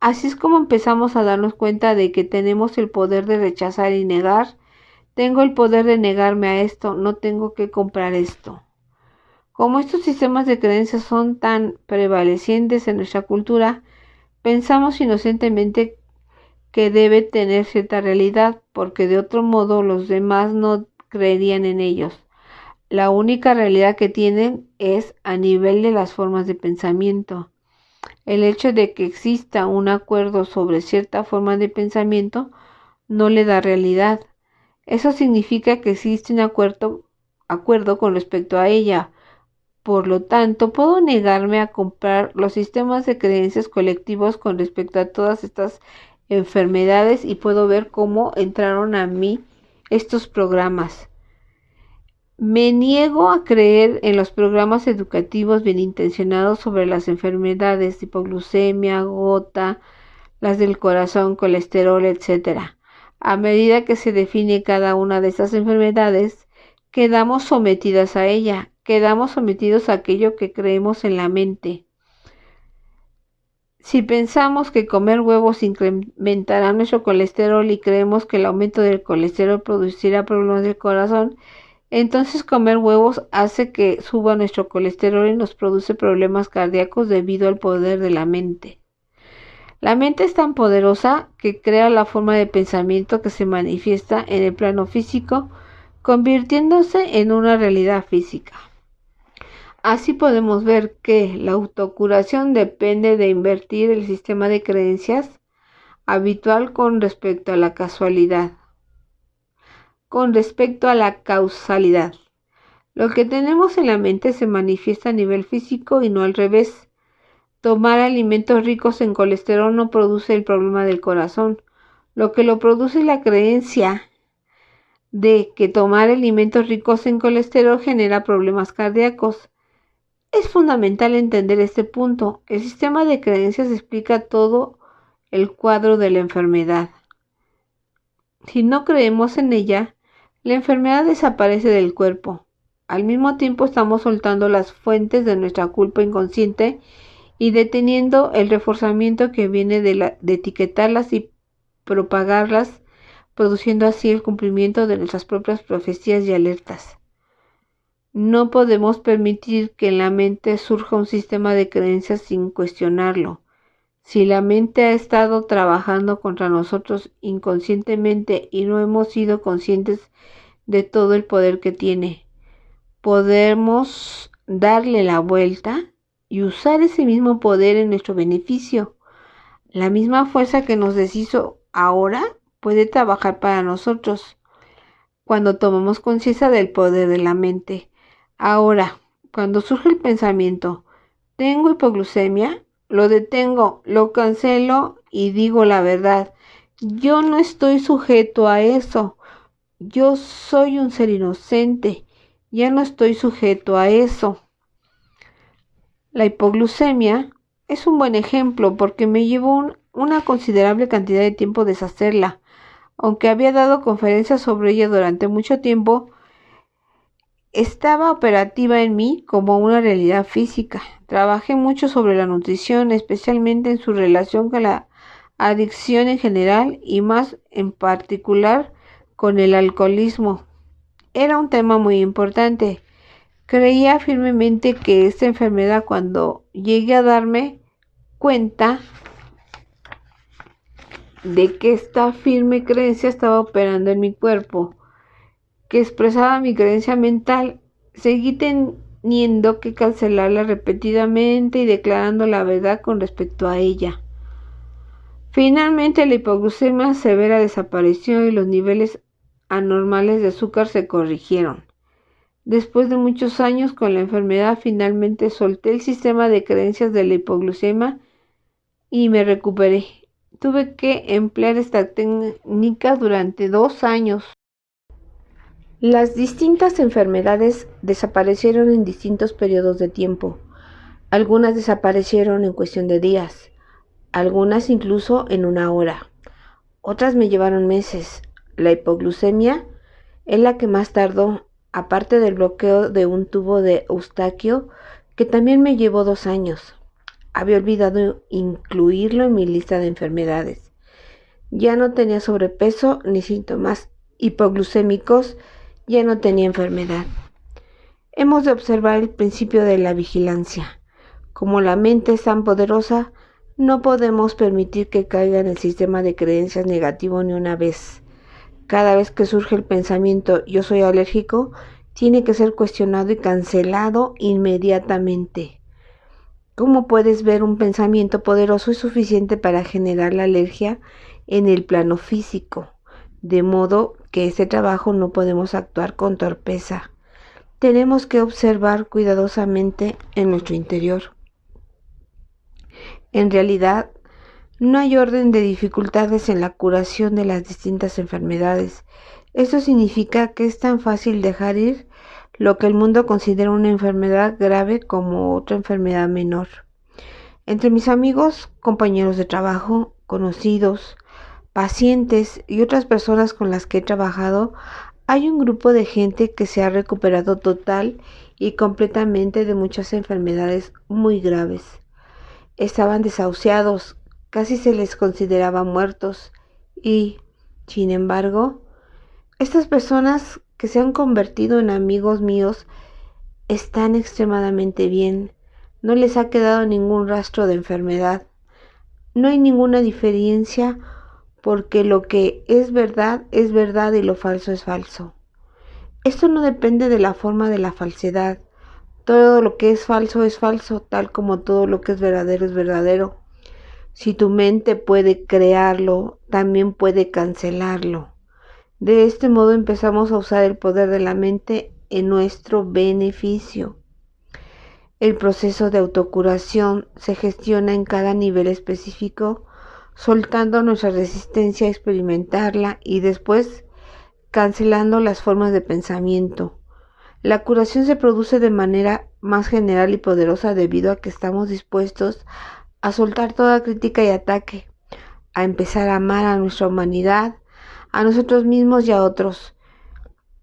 S1: Así es como empezamos a darnos cuenta de que tenemos el poder de rechazar y negar. Tengo el poder de negarme a esto, no tengo que comprar esto. Como estos sistemas de creencias son tan prevalecientes en nuestra cultura, pensamos inocentemente que debe tener cierta realidad, porque de otro modo los demás no creerían en ellos. La única realidad que tienen es a nivel de las formas de pensamiento. El hecho de que exista un acuerdo sobre cierta forma de pensamiento no le da realidad. Eso significa que existe un acuerdo con respecto a ella. Por lo tanto, puedo negarme a comprar los sistemas de creencias colectivos con respecto a todas estas enfermedades y puedo ver cómo entraron a mí estos programas. Me niego a creer en los programas educativos bien intencionados sobre las enfermedades, hipoglucemia, gota, las del corazón, colesterol, etc. A medida que se define cada una de estas enfermedades, quedamos sometidas a ella, quedamos sometidos a aquello que creemos en la mente. Si pensamos que comer huevos incrementará nuestro colesterol y creemos que el aumento del colesterol producirá problemas del corazón, entonces comer huevos hace que suba nuestro colesterol y nos produce problemas cardíacos debido al poder de la mente. La mente es tan poderosa que crea la forma de pensamiento que se manifiesta en el plano físico, convirtiéndose en una realidad física. Así podemos ver que la autocuración depende de invertir el sistema de creencias habitual con respecto a la causalidad. Lo que tenemos en la mente se manifiesta a nivel físico y no al revés. Tomar alimentos ricos en colesterol no produce el problema del corazón. Lo que lo produce es la creencia de que tomar alimentos ricos en colesterol genera problemas cardíacos. Es fundamental entender este punto. El sistema de creencias explica todo el cuadro de la enfermedad. Si no creemos en ella, la enfermedad desaparece del cuerpo. Al mismo tiempo estamos soltando las fuentes de nuestra culpa inconsciente y deteniendo el reforzamiento que viene de etiquetarlas y propagarlas, produciendo así el cumplimiento de nuestras propias profecías y alertas. No podemos permitir que en la mente surja un sistema de creencias sin cuestionarlo. Si la mente ha estado trabajando contra nosotros inconscientemente y no hemos sido conscientes de todo el poder que tiene, podemos darle la vuelta y usar ese mismo poder en nuestro beneficio. La misma fuerza que nos deshizo ahora puede trabajar para nosotros cuando tomamos conciencia del poder de la mente. Ahora, cuando surge el pensamiento, ¿tengo hipoglucemia? Lo detengo, lo cancelo y digo la verdad. Yo no estoy sujeto a eso. Yo soy un ser inocente. Ya no estoy sujeto a eso. La hipoglucemia es un buen ejemplo porque me llevó una considerable cantidad de tiempo deshacerla. Aunque había dado conferencias sobre ella durante mucho tiempo, estaba operativa en mí como una realidad física. Trabajé mucho sobre la nutrición, especialmente en su relación con la adicción en general y más en particular con el alcoholismo. Era un tema muy importante. Creía firmemente que esta enfermedad, cuando llegué a darme cuenta de que esta firme creencia estaba operando en mi cuerpo, que expresaba mi creencia mental, seguí teniendo que cancelarla repetidamente y declarando la verdad con respecto a ella. Finalmente, la hipoglucemia severa desapareció y los niveles anormales de azúcar se corrigieron. Después de muchos años con la enfermedad, finalmente solté el sistema de creencias de la hipoglucemia y me recuperé. Tuve que emplear esta técnica durante 2 años. Las distintas enfermedades desaparecieron en distintos periodos de tiempo. Algunas desaparecieron en cuestión de días, algunas incluso en 1 hora. Otras me llevaron meses. La hipoglucemia es la que más tardó, aparte del bloqueo de un tubo de Eustaquio, que también me llevó 2 años. Había olvidado incluirlo en mi lista de enfermedades. Ya no tenía sobrepeso ni síntomas hipoglucémicos, ya no tenía enfermedad. Hemos de observar el principio de la vigilancia. Como la mente es tan poderosa, no podemos permitir que caiga en el sistema de creencias negativo ni una vez. Cada vez que surge el pensamiento "yo soy alérgico", tiene que ser cuestionado y cancelado inmediatamente. Como puedes ver, un pensamiento poderoso es suficiente para generar la alergia en el plano físico, de modo que este trabajo no podemos actuar con torpeza. Tenemos que observar cuidadosamente en nuestro interior. En realidad, no hay orden de dificultades en la curación de las distintas enfermedades. Esto significa que es tan fácil dejar ir lo que el mundo considera una enfermedad grave como otra enfermedad menor. Entre mis amigos, compañeros de trabajo, conocidos, pacientes y otras personas con las que he trabajado, hay un grupo de gente que se ha recuperado total y completamente de muchas enfermedades muy graves. Estaban desahuciados, casi se les consideraba muertos y, sin embargo, estas personas que se han convertido en amigos míos están extremadamente bien. No les ha quedado ningún rastro de enfermedad. No hay ninguna diferencia porque lo que es verdad y lo falso es falso. Esto no depende de la forma de la falsedad. Todo lo que es falso, tal como todo lo que es verdadero. Si tu mente puede crearlo, también puede cancelarlo. De este modo empezamos a usar el poder de la mente en nuestro beneficio. El proceso de autocuración se gestiona en cada nivel específico, soltando nuestra resistencia a experimentarla y después cancelando las formas de pensamiento. La curación se produce de manera más general y poderosa debido a que estamos dispuestos a soltar toda crítica y ataque, a empezar a amar a nuestra humanidad, a nosotros mismos y a otros,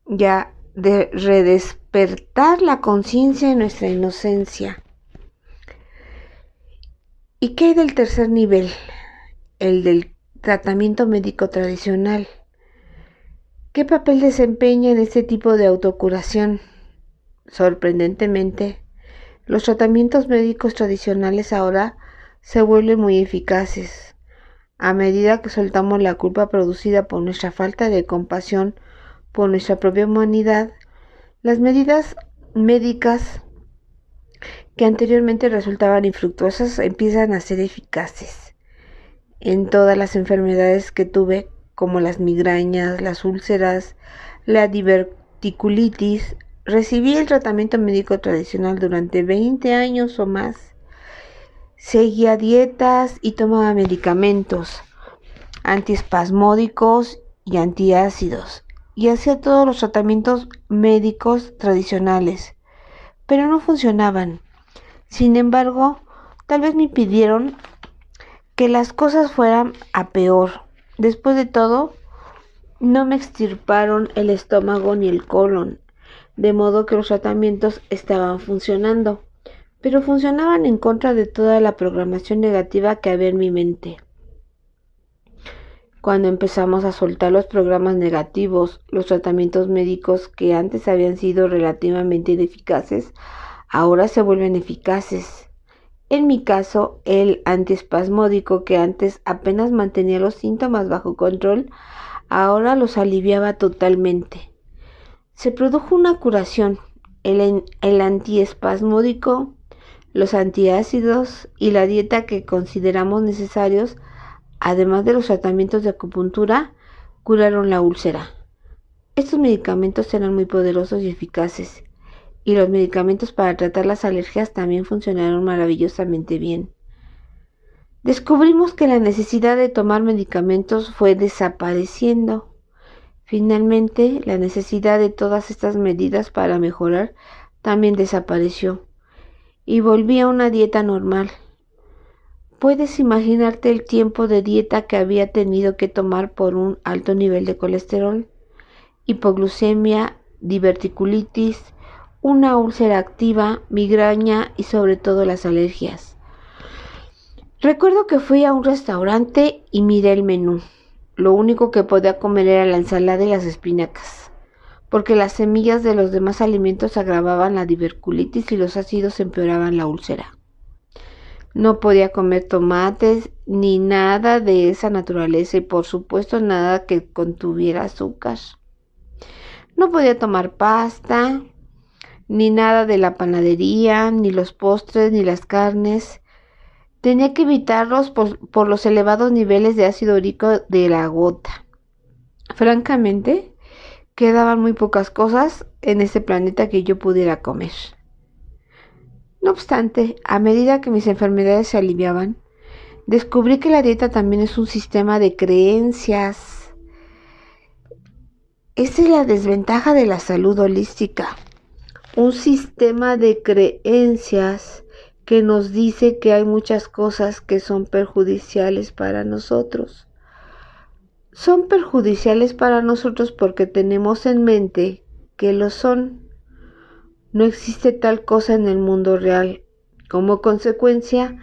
S1: ya de redespertar la conciencia de nuestra inocencia. ¿Y qué hay del tercer nivel? El del tratamiento médico tradicional. ¿Qué papel desempeña en este tipo de autocuración? Sorprendentemente, los tratamientos médicos tradicionales ahora se vuelven muy eficaces. A medida que soltamos la culpa producida por nuestra falta de compasión por nuestra propia humanidad, las medidas médicas que anteriormente resultaban infructuosas empiezan a ser eficaces. En todas las enfermedades que tuve, como las migrañas, las úlceras, la diverticulitis, recibí el tratamiento médico tradicional durante 20 años o más. Seguía dietas y tomaba medicamentos antiespasmódicos y antiácidos, y hacía todos los tratamientos médicos tradicionales, pero no funcionaban. Sin embargo, tal vez me impidieron que las cosas fueran a peor. Después de todo, no me extirparon el estómago ni el colon, de modo que los tratamientos estaban funcionando, pero funcionaban en contra de toda la programación negativa que había en mi mente. Cuando empezamos a soltar los programas negativos, los tratamientos médicos que antes habían sido relativamente ineficaces, ahora se vuelven eficaces. En mi caso, el antiespasmódico, que antes apenas mantenía los síntomas bajo control, ahora los aliviaba totalmente. Se produjo una curación. El antiespasmódico, los antiácidos y la dieta que consideramos necesarios además de los tratamientos de acupuntura, curaron la úlcera. Estos medicamentos eran muy poderosos y eficaces, y los medicamentos para tratar las alergias también funcionaron maravillosamente bien. Descubrimos que la necesidad de tomar medicamentos fue desapareciendo. Finalmente, la necesidad de todas estas medidas para mejorar también desapareció y volví a una dieta normal. ¿Puedes imaginarte el tiempo de dieta que había tenido que tomar por un alto nivel de colesterol, hipoglucemia, diverticulitis, una úlcera activa, migraña y sobre todo las alergias? Recuerdo que fui a un restaurante y miré el menú. Lo único que podía comer era la ensalada y las espinacas, porque las semillas de los demás alimentos agravaban la diverticulitis y los ácidos empeoraban la úlcera. No podía comer tomates ni nada de esa naturaleza y por supuesto nada que contuviera azúcar. No podía tomar pasta, ni nada de la panadería, ni los postres, ni las carnes. Tenía que evitarlos por los elevados niveles de ácido úrico de la gota. Francamente, quedaban muy pocas cosas en este planeta que yo pudiera comer. No obstante, a medida que mis enfermedades se aliviaban, descubrí que la dieta también es un sistema de creencias. Esa es la desventaja de la salud holística. Un sistema de creencias que nos dice que hay muchas cosas que son perjudiciales para nosotros. Son perjudiciales para nosotros porque tenemos en mente que lo son. No existe tal cosa en el mundo real. Como consecuencia,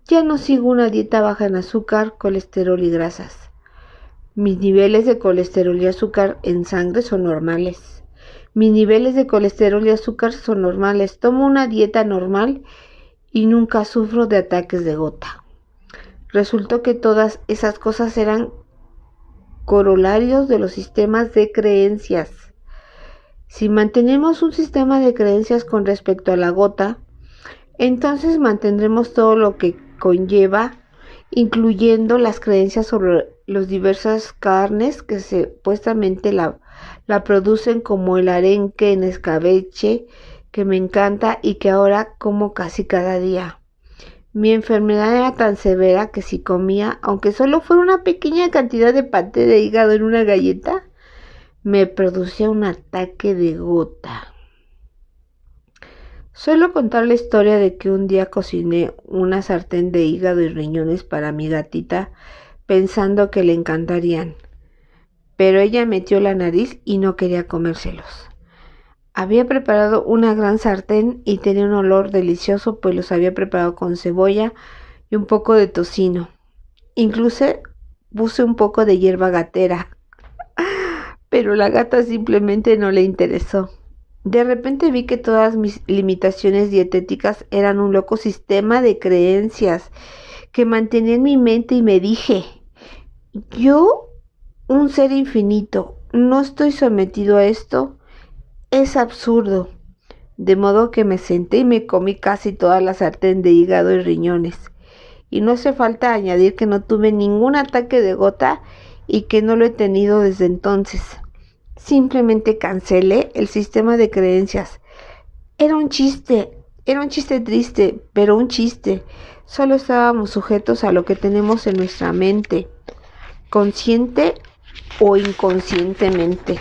S1: ya no sigo una dieta baja en azúcar, colesterol y grasas. Mis niveles de colesterol y azúcar en sangre son normales. Mis niveles de colesterol y azúcar son normales. Tomo una dieta normal y nunca sufro de ataques de gota. Resultó que todas esas cosas eran corolarios de los sistemas de creencias. Si mantenemos un sistema de creencias con respecto a la gota, entonces mantendremos todo lo que conlleva, incluyendo las creencias sobre las diversas carnes que supuestamente la producen, como el arenque en escabeche, que me encanta y que ahora como casi cada día. Mi enfermedad era tan severa que si comía, aunque solo fuera una pequeña cantidad de paté de hígado en una galleta, me producía un ataque de gota. Suelo contar la historia de que un día cociné una sartén de hígado y riñones para mi gatita pensando que le encantarían, pero ella metió la nariz y no quería comérselos. Había preparado una gran sartén y tenía un olor delicioso, pues los había preparado con cebolla y un poco de tocino. Incluso puse un poco de hierba gatera, pero la gata simplemente no le interesó. De repente vi que todas mis limitaciones dietéticas eran un loco sistema de creencias que mantenía en mi mente y me dije, yo, un ser infinito, no estoy sometido a esto. Es absurdo. De modo que me senté y me comí casi toda la sartén de hígado y riñones. Y no hace falta añadir que no tuve ningún ataque de gota y que no lo he tenido desde entonces. Simplemente cancelé el sistema de creencias. Era un chiste triste, pero un chiste. Solo estábamos sujetos a lo que tenemos en nuestra mente, consciente o inconscientemente.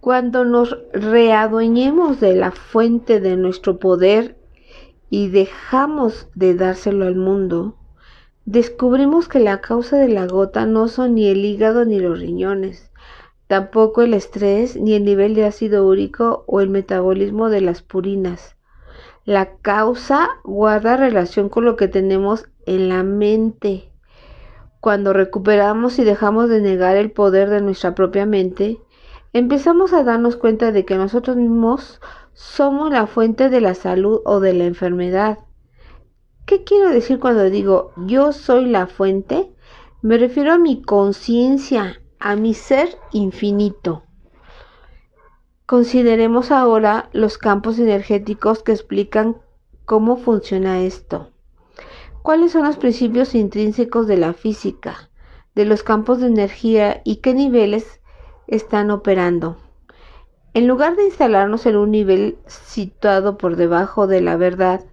S1: Cuando nos readueñemos de la fuente de nuestro poder y dejamos de dárselo al mundo, descubrimos que la causa de la gota no son ni el hígado ni los riñones, tampoco el estrés, ni el nivel de ácido úrico o el metabolismo de las purinas. La causa guarda relación con lo que tenemos en la mente. Cuando recuperamos y dejamos de negar el poder de nuestra propia mente, empezamos a darnos cuenta de que nosotros mismos somos la fuente de la salud o de la enfermedad. ¿Qué quiero decir cuando digo yo soy la fuente? Me refiero a mi conciencia, a mi ser infinito. Consideremos ahora los campos energéticos que explican cómo funciona esto. ¿Cuáles son los principios intrínsecos de la física, de los campos de energía y qué niveles están operando? En lugar de instalarnos en un nivel situado por debajo de la verdad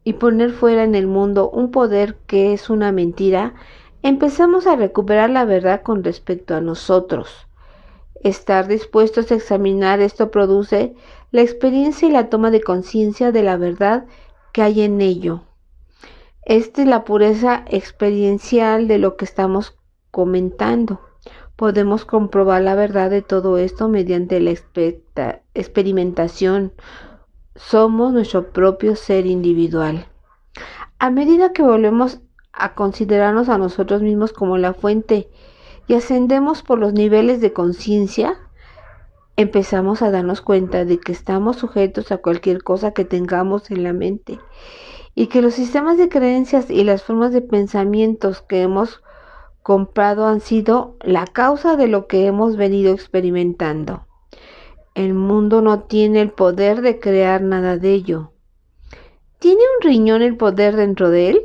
S1: y poner fuera en el mundo un poder que es una mentira, empezamos a recuperar la verdad con respecto a nosotros. Estar dispuestos a examinar esto produce la experiencia y la toma de conciencia de la verdad que hay en ello. Esta es la pureza experiencial de lo que estamos comentando. Podemos comprobar la verdad de todo esto mediante la experimentación. Somos nuestro propio ser individual. A medida que volvemos a considerarnos a nosotros mismos como la fuente y ascendemos por los niveles de conciencia, empezamos a darnos cuenta de que estamos sujetos a cualquier cosa que tengamos en la mente y que los sistemas de creencias y las formas de pensamientos que hemos comprado han sido la causa de lo que hemos venido experimentando. El mundo no tiene el poder de crear nada de ello. ¿Tiene un riñón el poder dentro de él?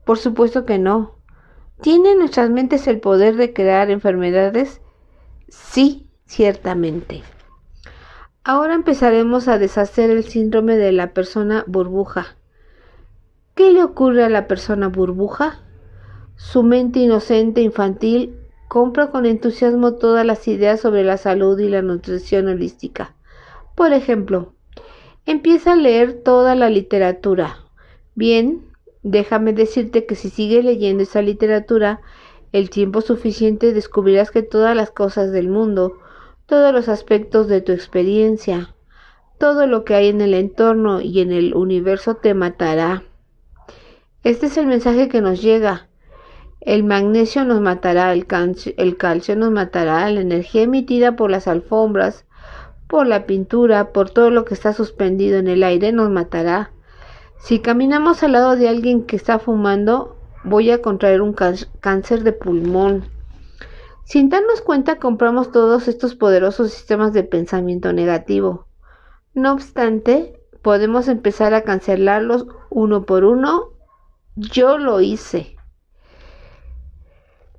S1: Por supuesto que no. ¿Tienen nuestras mentes el poder de crear enfermedades? Sí, ciertamente. Ahora empezaremos a deshacer el síndrome de la persona burbuja. ¿Qué le ocurre a la persona burbuja? Su mente inocente infantil compra con entusiasmo todas las ideas sobre la salud y la nutrición holística. Por ejemplo, empieza a leer toda la literatura. Bien, déjame decirte que si sigues leyendo esa literatura el tiempo suficiente, descubrirás que todas las cosas del mundo, todos los aspectos de tu experiencia, todo lo que hay en el entorno y en el universo te matará. Este es el mensaje que nos llega. El magnesio nos matará, el calcio nos matará, la energía emitida por las alfombras, por la pintura, por todo lo que está suspendido en el aire nos matará. Si caminamos al lado de alguien que está fumando, voy a contraer un cáncer de pulmón. Sin darnos cuenta, compramos todos estos poderosos sistemas de pensamiento negativo. No obstante, podemos empezar a cancelarlos uno por uno. Yo lo hice.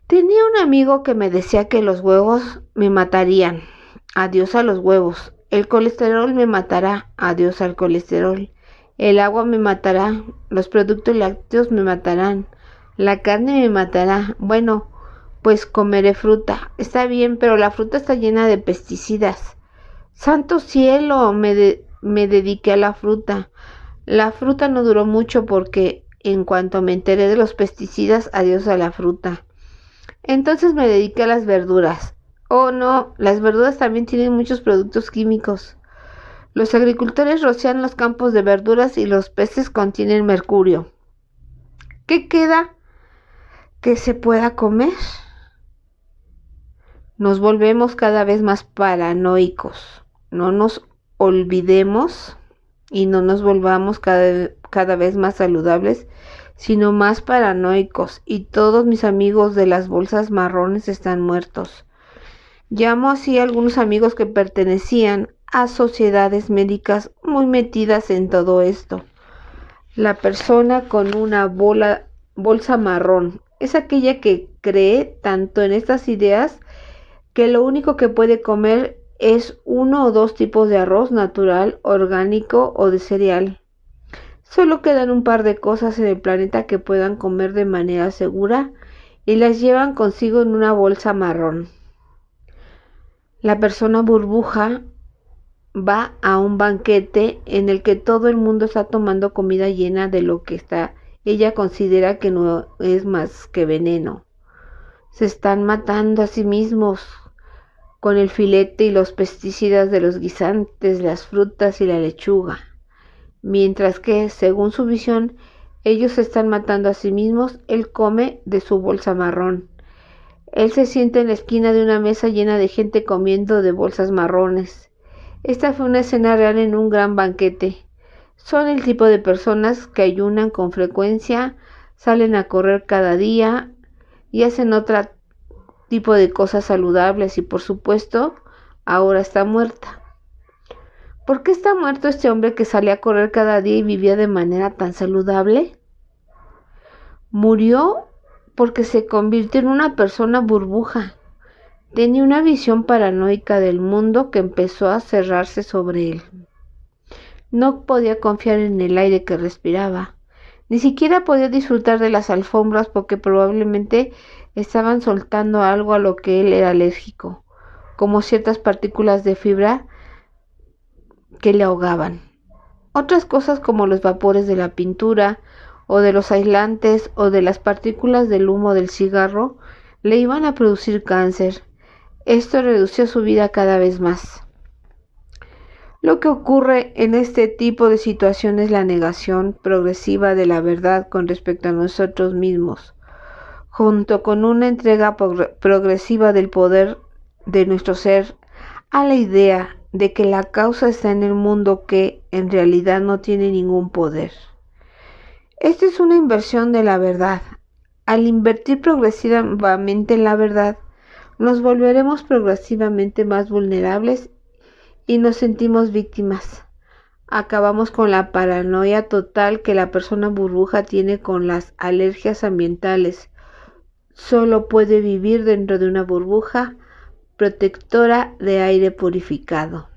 S1: Tenía un amigo que me decía que los huevos me matarían. Adiós a los huevos. El colesterol me matará. Adiós al colesterol. El agua me matará. Los productos lácteos me matarán. La carne me matará. Bueno, pues comeré fruta. Está bien, pero la fruta está llena de pesticidas. ¡Santo cielo! Me dediqué a la fruta. La fruta no duró mucho porque en cuanto me enteré de los pesticidas, adiós a la fruta. Entonces me dediqué a las verduras. Oh no, las verduras también tienen muchos productos químicos. Los agricultores rocian los campos de verduras y los peces contienen mercurio. ¿Qué queda que se pueda comer? Nos volvemos cada vez más paranoicos. No nos olvidemos y no nos volvamos cada vez más saludables, sino más paranoicos, y todos mis amigos de las bolsas marrones están muertos. Llamo así a algunos amigos que pertenecían a sociedades médicas muy metidas en todo esto. La persona con una bolsa marrón es aquella que cree tanto en estas ideas que lo único que puede comer es uno o dos tipos de arroz natural, orgánico o de cereal. Solo quedan un par de cosas en el planeta que puedan comer de manera segura y las llevan consigo en una bolsa marrón. La persona burbuja va a un banquete en el que todo el mundo está tomando comida llena de lo que ella considera que no es más que veneno. Se están matando a sí mismos con el filete y los pesticidas de los guisantes, las frutas y la lechuga. Mientras que, según su visión, ellos se están matando a sí mismos, él come de su bolsa marrón. Él se sienta en la esquina de una mesa llena de gente comiendo de bolsas marrones. Esta fue una escena real en un gran banquete. Son el tipo de personas que ayunan con frecuencia, salen a correr cada día y hacen otro tipo de cosas saludables y, por supuesto, ahora está muerta. ¿Por qué está muerto este hombre que salía a correr cada día y vivía de manera tan saludable? Murió porque se convirtió en una persona burbuja. Tenía una visión paranoica del mundo que empezó a cerrarse sobre él. No podía confiar en el aire que respiraba. Ni siquiera podía disfrutar de las alfombras porque probablemente estaban soltando algo a lo que él era alérgico, como ciertas partículas de fibra que le ahogaban. Otras cosas como los vapores de la pintura o de los aislantes o de las partículas del humo del cigarro le iban a producir cáncer. Esto redució su vida cada vez más. Lo que ocurre en este tipo de situaciones es la negación progresiva de la verdad con respecto a nosotros mismos, junto con una entrega progresiva del poder de nuestro ser a la idea de que la causa está en el mundo que en realidad no tiene ningún poder. Esta es una inversión de la verdad. Al invertir progresivamente en la verdad, nos volveremos progresivamente más vulnerables y nos sentimos víctimas. Acabamos con la paranoia total que la persona burbuja tiene con las alergias ambientales. Solo puede vivir dentro de una burbuja protectora de aire purificado.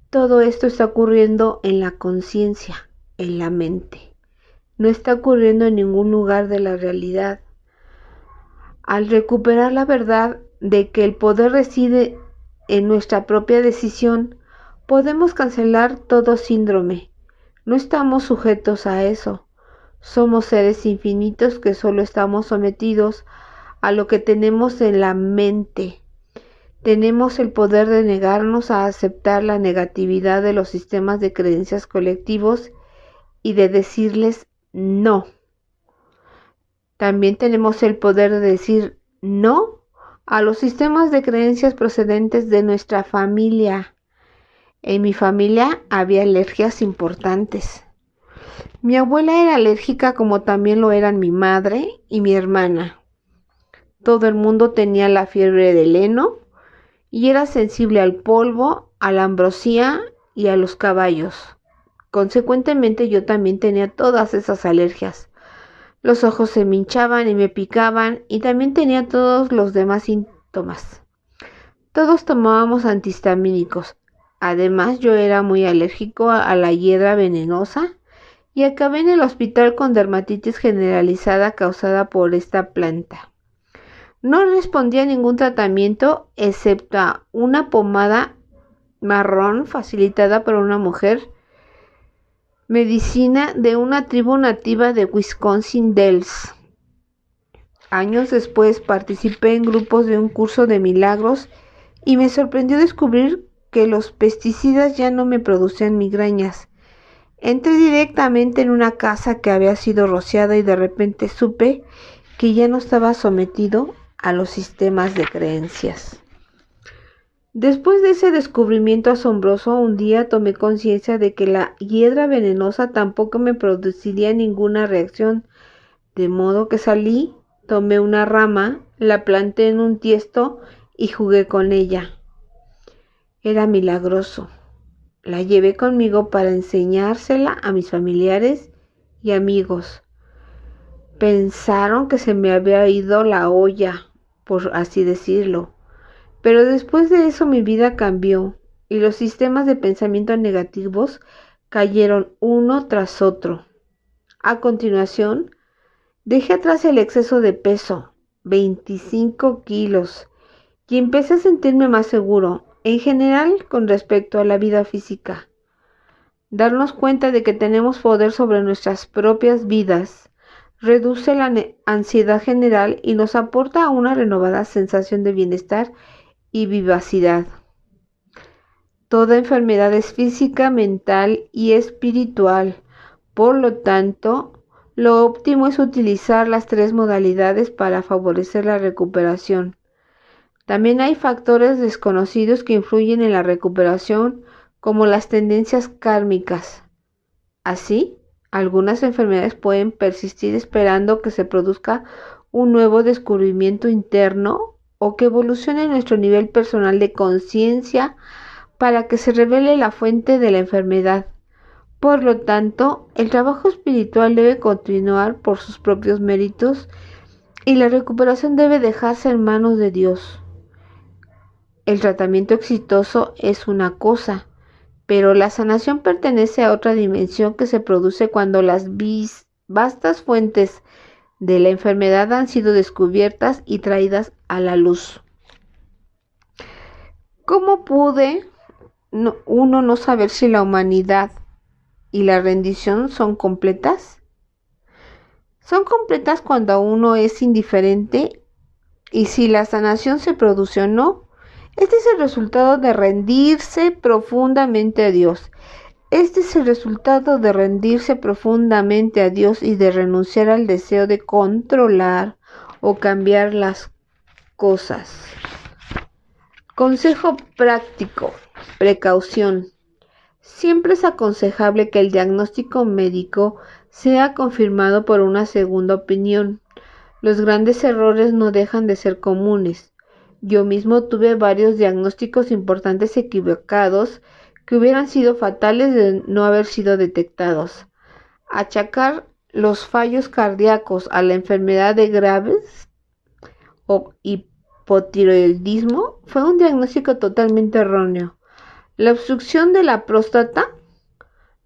S1: Todo esto está ocurriendo en la conciencia, en la mente. No está ocurriendo en ningún lugar de la realidad. Al recuperar la verdad de que el poder reside en nuestra propia decisión, podemos cancelar todo síndrome. No estamos sujetos a eso. Somos seres infinitos que solo estamos sometidos a lo que tenemos en la mente. Tenemos el poder de negarnos a aceptar la negatividad de los sistemas de creencias colectivos y de decirles no. También tenemos el poder de decir no a los sistemas de creencias procedentes de nuestra familia. En mi familia había alergias importantes. Mi abuela era alérgica como también lo eran mi madre y mi hermana. Todo el mundo tenía la fiebre del heno y era sensible al polvo, a la ambrosía y a los caballos. Consecuentemente yo también tenía todas esas alergias. Los ojos se me hinchaban y me picaban y también tenía todos los demás síntomas. Todos tomábamos antihistamínicos. Además, yo era muy alérgico a la hiedra venenosa y acabé en el hospital con dermatitis generalizada causada por esta planta. No respondía a ningún tratamiento excepto a una pomada marrón facilitada por una mujer, medicina de una tribu nativa de Wisconsin Dells. Años después participé en grupos de un curso de milagros y me sorprendió descubrir que los pesticidas ya no me producían migrañas. Entré directamente en una casa que había sido rociada y de repente supe que ya no estaba sometido a los sistemas de creencias. Después de ese descubrimiento asombroso, un día tomé conciencia de que la hiedra venenosa tampoco me produciría ninguna reacción, de modo que salí, tomé una rama, la planté en un tiesto y jugué con ella. Era milagroso. La llevé conmigo para enseñársela a mis familiares y amigos. Pensaron que se me había ido la olla, por así decirlo. Pero después de eso mi vida cambió y los sistemas de pensamiento negativos cayeron uno tras otro. A continuación, dejé atrás el exceso de peso, 25 kilos, y empecé a sentirme más seguro, en general con respecto a la vida física. Darnos cuenta de que tenemos poder sobre nuestras propias vidas reduce la ansiedad general y nos aporta una renovada sensación de bienestar y vivacidad. Toda enfermedad es física, mental y espiritual. Por lo tanto, lo óptimo es utilizar las tres modalidades para favorecer la recuperación. También hay factores desconocidos que influyen en la recuperación, como las tendencias kármicas. Así, algunas enfermedades pueden persistir esperando que se produzca un nuevo descubrimiento interno o que evolucione nuestro nivel personal de conciencia para que se revele la fuente de la enfermedad. Por lo tanto, el trabajo espiritual debe continuar por sus propios méritos y la recuperación debe dejarse en manos de Dios. El tratamiento exitoso es una cosa, pero la sanación pertenece a otra dimensión que se produce cuando las vastas fuentes de la enfermedad han sido descubiertas y traídas a la luz. ¿Cómo puede uno no saber si la humanidad y la rendición son completas? Son completas cuando uno es indiferente y si la sanación se produce o no. Este es el resultado de rendirse profundamente a Dios. Este es el resultado de rendirse profundamente a Dios y de renunciar al deseo de controlar o cambiar las cosas. Consejo práctico. Precaución. Siempre es aconsejable que el diagnóstico médico sea confirmado por una segunda opinión. Los grandes errores no dejan de ser comunes. Yo mismo tuve varios diagnósticos importantes equivocados que hubieran sido fatales de no haber sido detectados. Achacar los fallos cardíacos a la enfermedad de Graves o hipotiroidismo fue un diagnóstico totalmente erróneo. La obstrucción de la próstata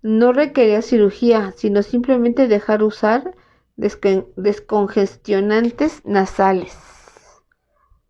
S1: no requería cirugía, sino simplemente dejar usar descongestionantes nasales.